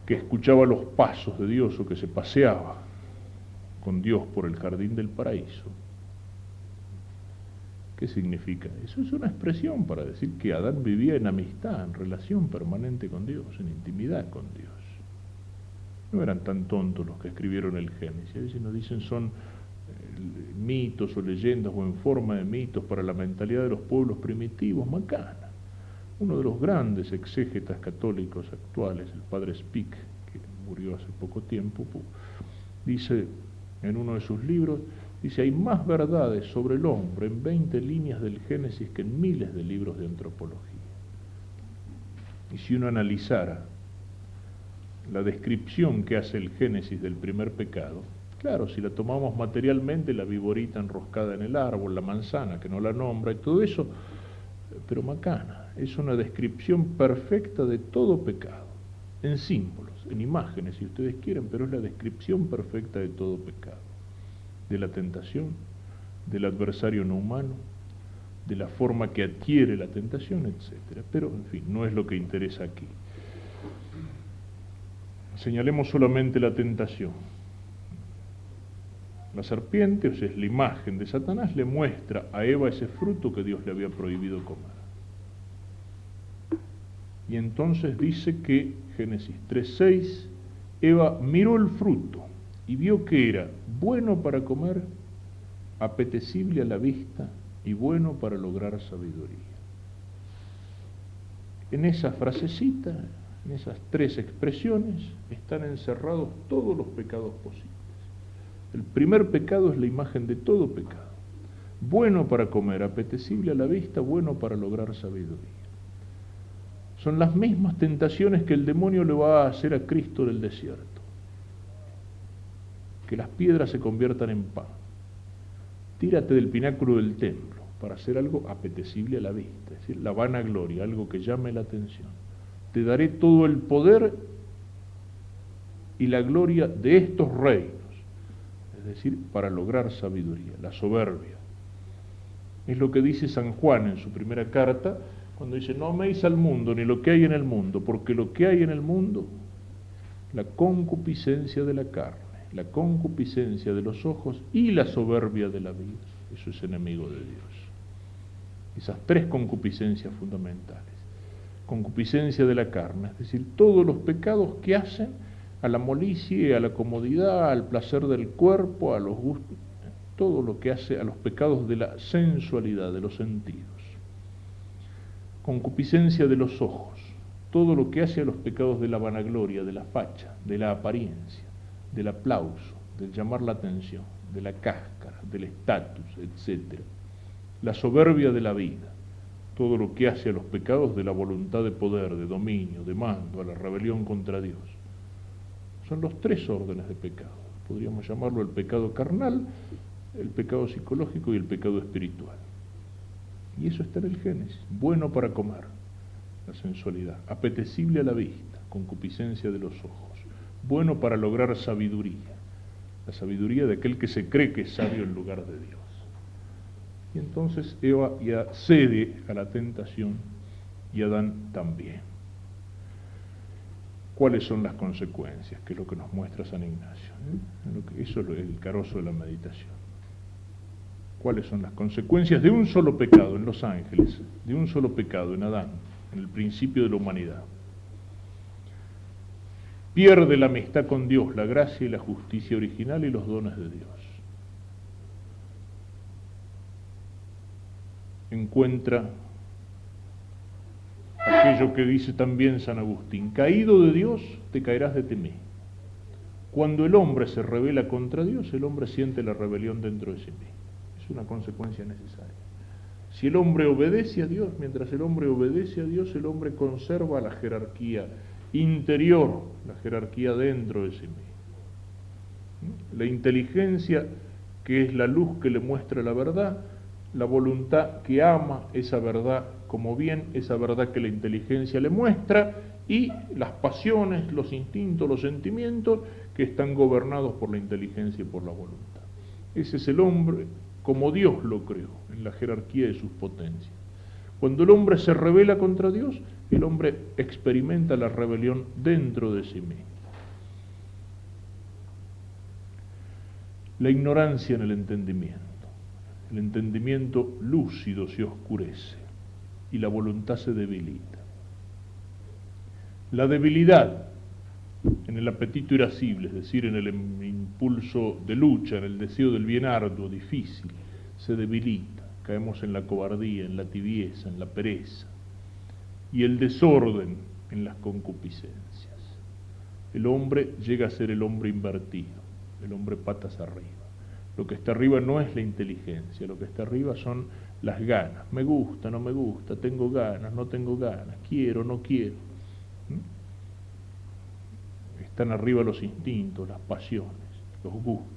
que escuchaba los pasos de Dios, o que se paseaba con Dios por el jardín del paraíso, ¿qué significa? Eso es una expresión para decir que Adán vivía en amistad, en relación permanente con Dios, en intimidad con Dios. No eran tan tontos los que escribieron el Génesis. A veces nos dicen son mitos o leyendas o en forma de mitos para la mentalidad de los pueblos primitivos. Macana, uno de los grandes exégetas católicos actuales, el padre Spick, que murió hace poco tiempo, dice en uno de sus libros, dice: hay más verdades sobre el hombre en 20 líneas del Génesis que en miles de libros de antropología. Y si uno analizara la descripción que hace el Génesis del primer pecado, claro, si la tomamos materialmente, la viborita enroscada en el árbol, la manzana que no la nombra y todo eso, pero macana, es una descripción perfecta de todo pecado, en símbolos, en imágenes si ustedes quieren, pero es la descripción perfecta de todo pecado, de la tentación, del adversario no humano, de la forma que adquiere la tentación, etc. Pero, en fin, no es lo que interesa aquí. Señalemos solamente la tentación. La serpiente, o sea, es la imagen de Satanás, le muestra a Eva ese fruto que Dios le había prohibido comer. Y entonces dice que, Génesis 3:6, Eva miró el fruto y vio que era bueno para comer, apetecible a la vista y bueno para lograr sabiduría. En esa frasecita, en esas 3 expresiones, están encerrados todos los pecados posibles. El primer pecado es la imagen de todo pecado. Bueno para comer, apetecible a la vista, bueno para lograr sabiduría. Son las mismas tentaciones que el demonio le va a hacer a Cristo en el desierto. Que las piedras se conviertan en pan. Tírate del pináculo del templo para hacer algo apetecible a la vista, es decir, la vanagloria, algo que llame la atención. Te daré todo el poder y la gloria de estos reinos, es decir, para lograr sabiduría, la soberbia. Es lo que dice San Juan en su primera carta, cuando dice: no améis al mundo ni lo que hay en el mundo, porque lo que hay en el mundo, la concupiscencia de la carne, la concupiscencia de los ojos y la soberbia de la vida, eso es enemigo de Dios. Esas 3 concupiscencias fundamentales. Concupiscencia de la carne, es decir, todos los pecados que hacen a la molicie, a la comodidad, al placer del cuerpo, a los gustos, todo lo que hace a los pecados de la sensualidad, de los sentidos. Concupiscencia de los ojos, todo lo que hace a los pecados de la vanagloria, de la facha, de la apariencia, del aplauso, del llamar la atención, de la cáscara, del estatus, etc. La soberbia de la vida, todo lo que hace a los pecados de la voluntad de poder, de dominio, de mando, a la rebelión contra Dios. Son los 3 órdenes de pecado. Podríamos llamarlo el pecado carnal, el pecado psicológico y el pecado espiritual. Y eso está en el Génesis. Bueno para comer, la sensualidad. Apetecible a la vista, concupiscencia de los ojos. Bueno para lograr sabiduría, la sabiduría de aquel que se cree que es sabio en lugar de Dios. Y entonces Eva ya cede a la tentación y Adán también. ¿Cuáles son las consecuencias? Que es lo que nos muestra San Ignacio. Eso es el carozo de la meditación. ¿Cuáles son las consecuencias de un solo pecado en los ángeles, de un solo pecado en Adán, en el principio de la humanidad? Pierde la amistad con Dios, la gracia y la justicia original y los dones de Dios. Encuentra aquello que dice también San Agustín: caído de Dios, te caerás de ti mismo. Cuando el hombre se rebela contra Dios, el hombre siente la rebelión dentro de sí mismo. Es una consecuencia necesaria. Si el hombre obedece a Dios, mientras el hombre obedece a Dios, el hombre conserva la jerarquía interior, la jerarquía dentro de sí mismo. La inteligencia, que es la luz que le muestra la verdad, la voluntad que ama esa verdad como bien, esa verdad que la inteligencia le muestra, y las pasiones, los instintos, los sentimientos que están gobernados por la inteligencia y por la voluntad. Ese es el hombre como Dios lo creó, en la jerarquía de sus potencias. Cuando el hombre se rebela contra Dios, el hombre experimenta la rebelión dentro de sí mismo. La ignorancia en el entendimiento lúcido se oscurece y la voluntad se debilita. La debilidad en el apetito irascible, es decir, en el impulso de lucha, en el deseo del bien arduo, difícil, se debilita. Caemos en la cobardía, en la tibieza, en la pereza y el desorden en las concupiscencias. El hombre llega a ser el hombre invertido, el hombre patas arriba. Lo que está arriba no es la inteligencia, lo que está arriba son las ganas. Me gusta, no me gusta, tengo ganas, no tengo ganas, quiero, no quiero. Están arriba los instintos, las pasiones, los gustos.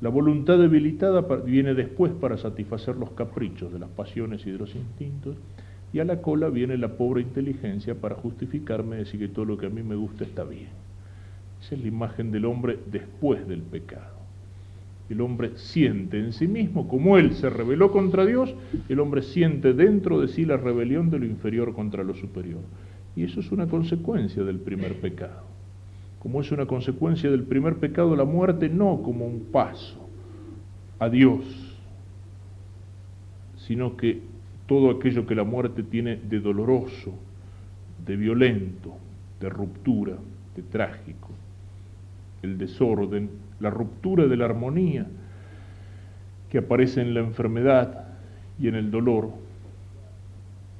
La voluntad debilitada viene después para satisfacer los caprichos de las pasiones y de los instintos, y a la cola viene la pobre inteligencia para justificarme y decir que todo lo que a mí me gusta está bien. Esa es la imagen del hombre después del pecado. El hombre siente en sí mismo, como él se rebeló contra Dios, el hombre siente dentro de sí la rebelión de lo inferior contra lo superior. Y eso es una consecuencia del primer pecado. Como es una consecuencia del primer pecado, la muerte no como un paso a Dios, sino que todo aquello que la muerte tiene de doloroso, de violento, de ruptura, de trágico, el desorden, la ruptura de la armonía que aparece en la enfermedad y en el dolor,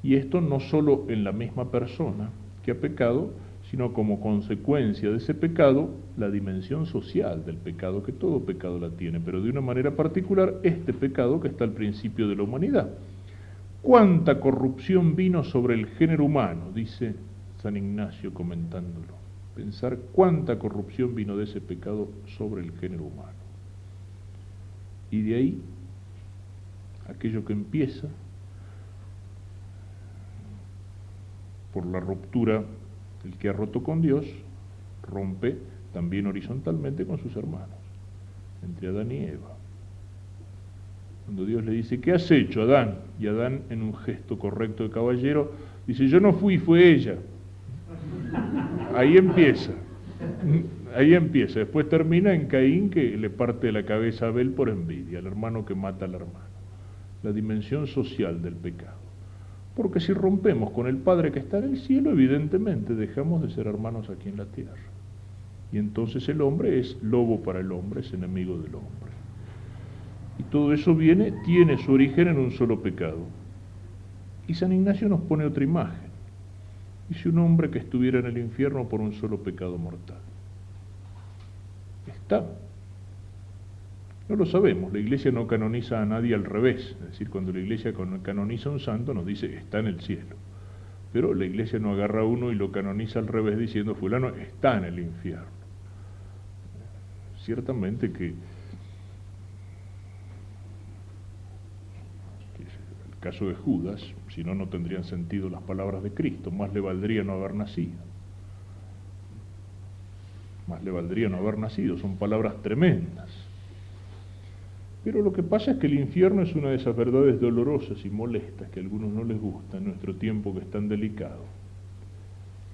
y esto no solo en la misma persona que ha pecado, sino como consecuencia de ese pecado, la dimensión social del pecado, que todo pecado la tiene, pero de una manera particular este pecado que está al principio de la humanidad. ¿Cuánta corrupción vino sobre el género humano?, dice San Ignacio comentándolo. Pensar cuánta corrupción vino de ese pecado sobre el género humano. Y de ahí, aquello que empieza por la ruptura, el que ha roto con Dios, rompe también horizontalmente con sus hermanos, entre Adán y Eva. Cuando Dios le dice, ¿qué has hecho, Adán? Y Adán, en un gesto correcto de caballero, dice, yo no fui, fue ella. Ahí empieza. Después termina en Caín, que le parte la cabeza a Abel por envidia, al hermano que mata al hermano. La dimensión social del pecado. Porque si rompemos con el Padre que está en el cielo, evidentemente dejamos de ser hermanos aquí en la tierra. Y entonces el hombre es lobo para el hombre, es enemigo del hombre. Y todo eso tiene su origen en un solo pecado. Y San Ignacio nos pone otra imagen. Dice un hombre que estuviera en el infierno por un solo pecado mortal. Está. No lo sabemos, la Iglesia no canoniza a nadie al revés, es decir, cuando la Iglesia canoniza a un santo nos dice está en el cielo, pero la Iglesia no agarra a uno y lo canoniza al revés diciendo fulano está en el infierno. Ciertamente que el caso de Judas, si no, no tendrían sentido las palabras de Cristo, más le valdría no haber nacido. Más le valdría no haber nacido, son palabras tremendas. Pero lo que pasa es que el infierno es una de esas verdades dolorosas y molestas que a algunos no les gusta en nuestro tiempo que es tan delicado.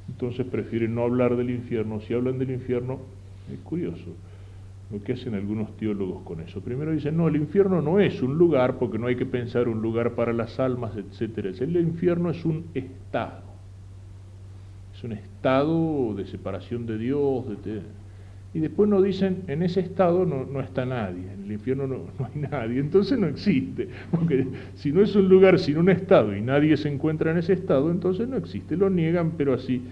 Entonces prefieren no hablar del infierno. Si hablan del infierno, es curioso lo que hacen algunos teólogos con eso. Primero dicen, no, el infierno no es un lugar, porque no hay que pensar un lugar para las almas, etcétera. El infierno es un estado. Es un estado de separación de Dios. Y después nos dicen, en ese estado no está nadie, en el infierno no hay nadie, entonces no existe. Porque si no es un lugar sino un estado y nadie se encuentra en ese estado, entonces no existe. Lo niegan, pero así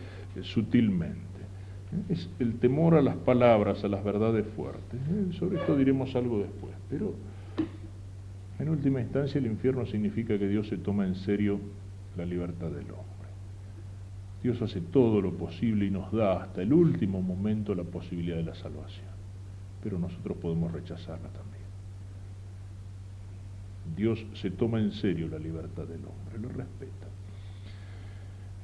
sutilmente. Es el temor a las palabras, a las verdades fuertes. Sobre esto diremos algo después. Pero en última instancia el infierno significa que Dios se toma en serio la libertad del hombre. Dios hace todo lo posible y nos da hasta el último momento la posibilidad de la salvación. Pero nosotros podemos rechazarla también. Dios se toma en serio la libertad del hombre, lo respeta.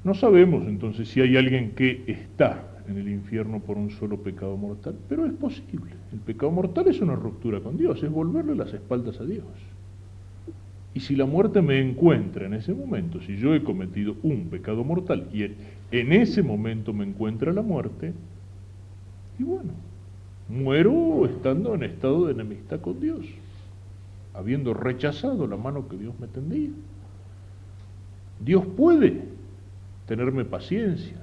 No sabemos entonces si hay alguien que está en el infierno por un solo pecado mortal, pero es posible. El pecado mortal es una ruptura con Dios, es volverle las espaldas a Dios. Y si la muerte me encuentra en ese momento, si yo he cometido un pecado mortal y en ese momento me encuentra la muerte, y bueno, muero estando en estado de enemistad con Dios, habiendo rechazado la mano que Dios me tendía. Dios puede tenerme paciencia,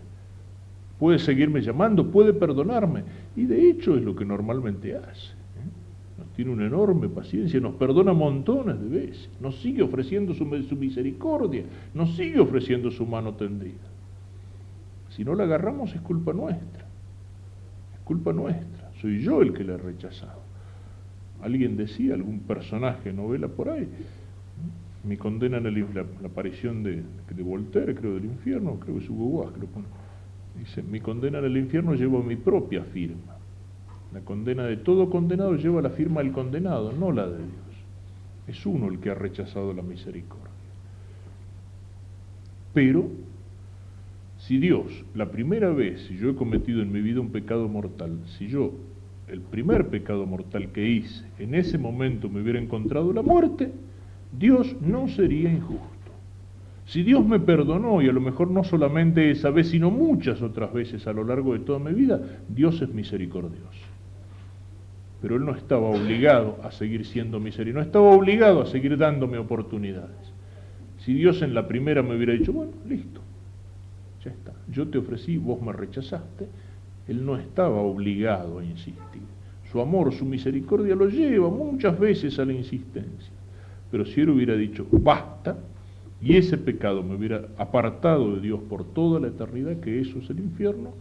puede seguirme llamando, puede perdonarme, y de hecho es lo que normalmente hace. Nos tiene una enorme paciencia, nos perdona montones de veces, nos sigue ofreciendo su misericordia, nos sigue ofreciendo su mano tendida. Si no la agarramos es culpa nuestra, soy yo el que la he rechazado. Alguien decía, algún personaje, novela por ahí, mi condena en la aparición de Voltaire, creo, del infierno, creo que es Hugo Boss que lo pone. Dice, mi condena en el infierno lleva mi propia firma. La condena de todo condenado lleva la firma del condenado, no la de Dios. Es uno el que ha rechazado la misericordia. Pero, si Dios, la primera vez, si yo he cometido en mi vida un pecado mortal, si yo, el primer pecado mortal que hice, en ese momento me hubiera encontrado la muerte, Dios no sería injusto. Si Dios me perdonó, y a lo mejor no solamente esa vez, sino muchas otras veces a lo largo de toda mi vida, Dios es misericordioso. Pero Él no estaba obligado a seguir siendo misericordioso, no estaba obligado a seguir dándome oportunidades. Si Dios en la primera me hubiera dicho, bueno, listo, ya está, yo te ofrecí, vos me rechazaste, Él no estaba obligado a insistir. Su amor, su misericordia lo lleva muchas veces a la insistencia. Pero si Él hubiera dicho, basta, y ese pecado me hubiera apartado de Dios por toda la eternidad, que eso es el infierno,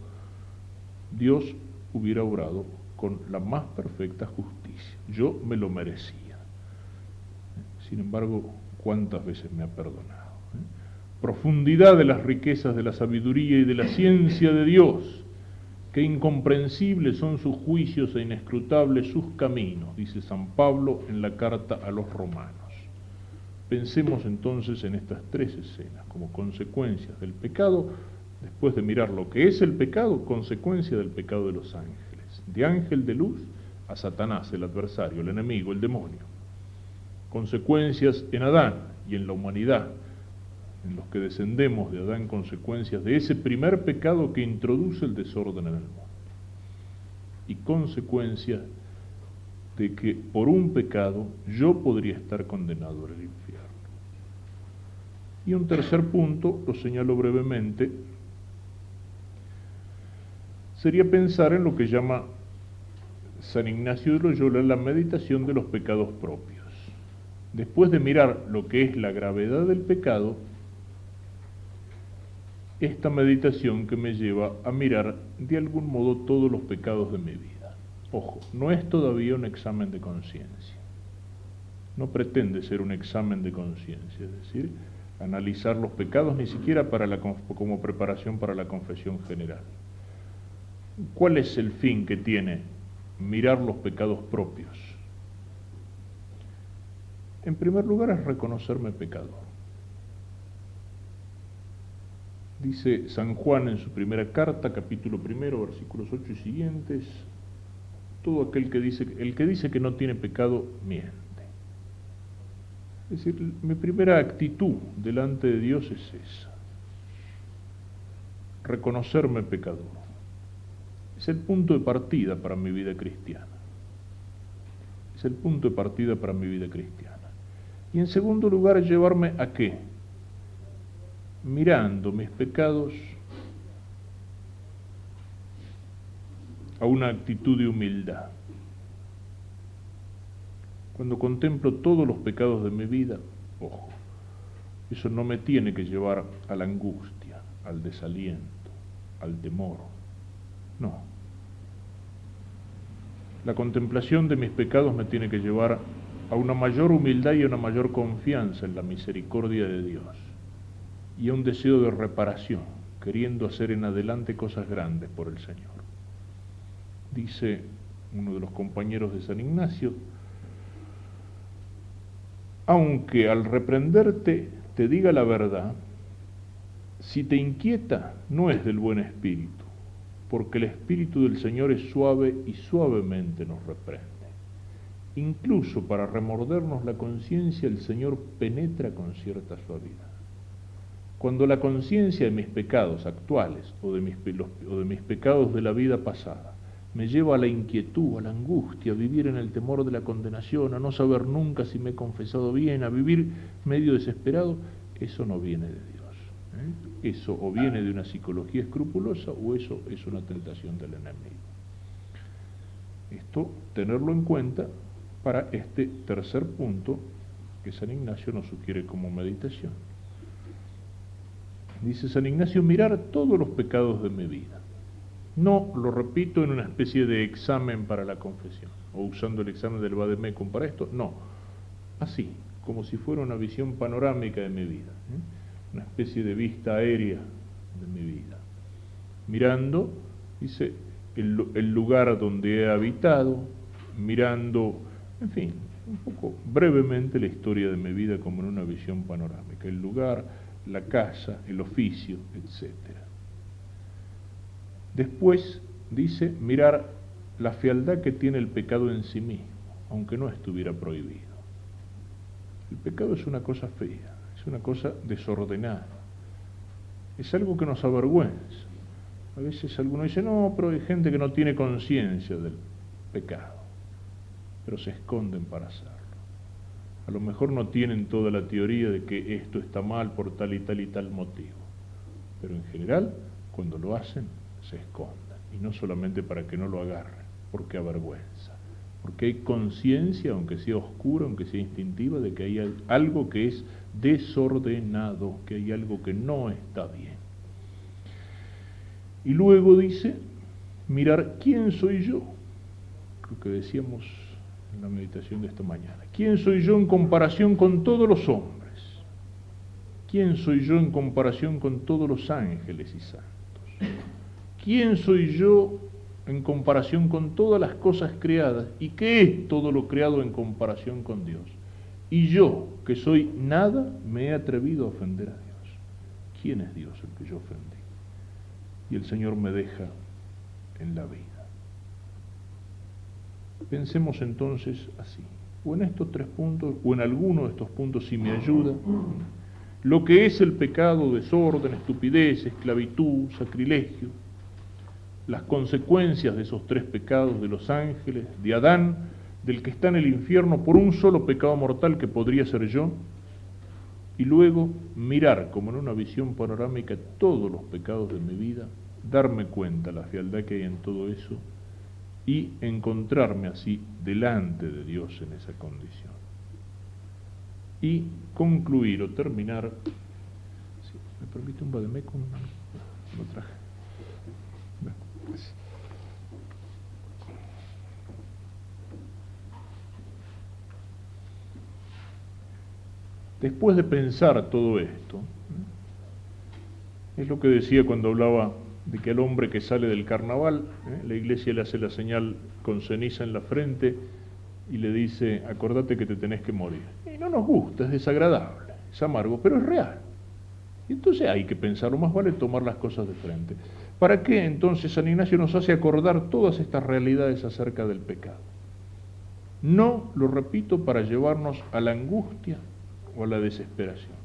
Dios hubiera obrado con la más perfecta justicia. Yo me lo merecía. Sin embargo, ¿cuántas veces me ha perdonado? Profundidad de las riquezas de la sabiduría y de la ciencia de Dios. Qué incomprensibles son sus juicios e inescrutables sus caminos, dice San Pablo en la carta a los Romanos. Pensemos entonces en estas tres escenas como consecuencias del pecado, después de mirar lo que es el pecado, consecuencia del pecado de los ángeles. De ángel de luz a Satanás, el adversario, el enemigo, el demonio. Consecuencias en Adán y en la humanidad, en los que descendemos de Adán, consecuencias de ese primer pecado que introduce el desorden en el mundo. Y consecuencias de que por un pecado yo podría estar condenado al infierno. Y un tercer punto, lo señalo brevemente, sería pensar en lo que llama San Ignacio de Loyola la meditación de los pecados propios. Después de mirar lo que es la gravedad del pecado, esta meditación que me lleva a mirar de algún modo todos los pecados de mi vida. Ojo, no es todavía un examen de conciencia. No pretende ser un examen de conciencia, es decir, analizar los pecados ni siquiera como preparación para la confesión general. ¿Cuál es el fin que tiene mirar los pecados propios? En primer lugar es reconocerme pecador. Dice San Juan en su primera carta, capítulo 1, versículos 8 y siguientes, todo aquel que dice, el que dice que no tiene pecado, miente. Es decir, mi primera actitud delante de Dios es esa, reconocerme pecador. Es el punto de partida para mi vida cristiana. Es el punto de partida para mi vida cristiana. Y en segundo lugar, llevarme a qué? Mirando mis pecados a una actitud de humildad. Cuando contemplo todos los pecados de mi vida, ojo, eso no me tiene que llevar a la angustia, al desaliento, al temor. No. La contemplación de mis pecados me tiene que llevar a una mayor humildad y a una mayor confianza en la misericordia de Dios y a un deseo de reparación, queriendo hacer en adelante cosas grandes por el Señor. Dice uno de los compañeros de San Ignacio, aunque al reprenderte te diga la verdad, si te inquieta no es del buen espíritu, porque el Espíritu del Señor es suave y suavemente nos reprende. Incluso para remordernos la conciencia el Señor penetra con cierta suavidad. Cuando la conciencia de mis pecados actuales o de mis pecados de la vida pasada me lleva a la inquietud, a la angustia, a vivir en el temor de la condenación, a no saber nunca si me he confesado bien, a vivir medio desesperado, eso no viene de Dios. Eso o viene de una psicología escrupulosa o eso es una tentación del enemigo. Esto, tenerlo en cuenta para este tercer punto que San Ignacio nos sugiere como meditación. Dice San Ignacio, mirar todos los pecados de mi vida. No, lo repito, en una especie de examen para la confesión, o usando el examen del Vademecum para esto, no, así, como si fuera una visión panorámica de mi vida, una especie de vista aérea de mi vida. Mirando, dice, el lugar donde he habitado, mirando, en fin, un poco brevemente la historia de mi vida como en una visión panorámica, el lugar, la casa, el oficio, etc. Después dice mirar la fealdad que tiene el pecado en sí mismo, aunque no estuviera prohibido. El pecado es una cosa fea, es una cosa desordenada, es algo que nos avergüenza. A veces alguno dice, no, pero hay gente que no tiene conciencia del pecado, pero se esconden para hacerlo. A lo mejor no tienen toda la teoría de que esto está mal por tal y tal motivo, pero en general, cuando lo hacen, se esconden, y no solamente para que no lo agarren, porque avergüenza, porque hay conciencia, aunque sea oscura, aunque sea instintiva, de que hay algo que es desordenado, que hay algo que no está bien. Y luego dice, mirar quién soy yo, lo que decíamos en la meditación de esta mañana. ¿Quién soy yo en comparación con todos los hombres? ¿Quién soy yo en comparación con todos los ángeles y santos? ¿Quién soy yo en comparación con todas las cosas creadas? ¿Y qué es todo lo creado en comparación con Dios? Y yo, que soy nada, me he atrevido a ofender a Dios. ¿Quién es Dios el que yo ofendí? Y el Señor me deja en la vida. Pensemos entonces así, o en estos tres puntos, o en alguno de estos puntos si me ayuda, lo que es el pecado, desorden, estupidez, esclavitud, sacrilegio, las consecuencias de esos tres pecados de los ángeles, de Adán, del que está en el infierno por un solo pecado mortal que podría ser yo, y luego mirar como en una visión panorámica todos los pecados de mi vida, darme cuenta la fealdad que hay en todo eso, y encontrarme así delante de Dios en esa condición. Y concluir o terminar, si me permite un Vademecum, lo traje. Después de pensar todo esto, es lo que decía cuando hablaba de que al hombre que sale del carnaval, la iglesia le hace la señal con ceniza en la frente y le dice, acordate que te tenés que morir. Y no nos gusta, es desagradable, es amargo, pero es real. Y entonces hay que pensarlo, más vale tomar las cosas de frente. ¿Para qué entonces San Ignacio nos hace acordar todas estas realidades acerca del pecado? No, lo repito, para llevarnos a la angustia, o a la desesperación,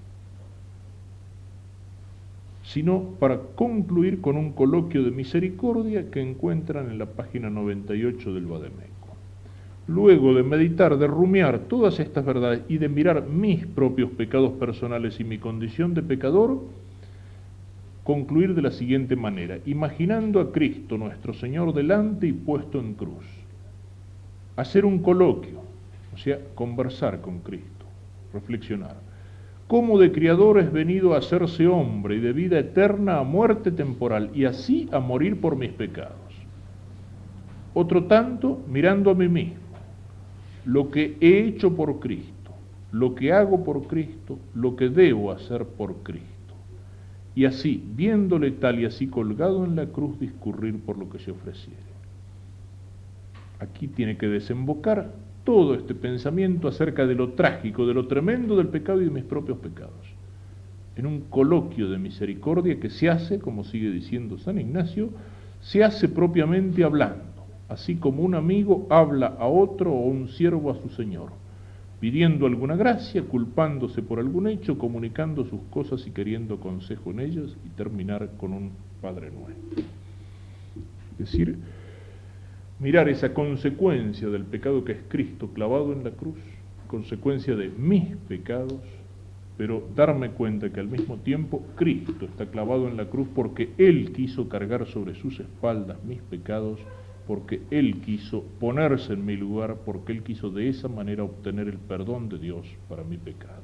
sino para concluir con un coloquio de misericordia que encuentran en la página 98 del Vademécum. Luego de meditar, de rumiar todas estas verdades y de mirar mis propios pecados personales y mi condición de pecador, concluir de la siguiente manera: imaginando a Cristo nuestro Señor delante y puesto en cruz, hacer un coloquio, o sea, conversar con Cristo, reflexionar. Cómo de criador es venido a hacerse hombre y de vida eterna a muerte temporal y así a morir por mis pecados. Otro tanto, mirando a mí mismo, lo que he hecho por Cristo, lo que hago por Cristo, lo que debo hacer por Cristo. Y así, viéndole tal y así colgado en la cruz, discurrir por lo que se ofreciere. Aquí tiene que desembocar todo este pensamiento acerca de lo trágico, de lo tremendo del pecado y de mis propios pecados, en un coloquio de misericordia que se hace, como sigue diciendo San Ignacio, se hace propiamente hablando, así como un amigo habla a otro o un siervo a su señor, pidiendo alguna gracia, culpándose por algún hecho, comunicando sus cosas y queriendo consejo en ellas, y terminar con un Padre Nuestro. Es decir, mirar esa consecuencia del pecado que es Cristo clavado en la cruz, consecuencia de mis pecados, pero darme cuenta que al mismo tiempo Cristo está clavado en la cruz porque Él quiso cargar sobre sus espaldas mis pecados, porque Él quiso ponerse en mi lugar, porque Él quiso de esa manera obtener el perdón de Dios para mi pecado.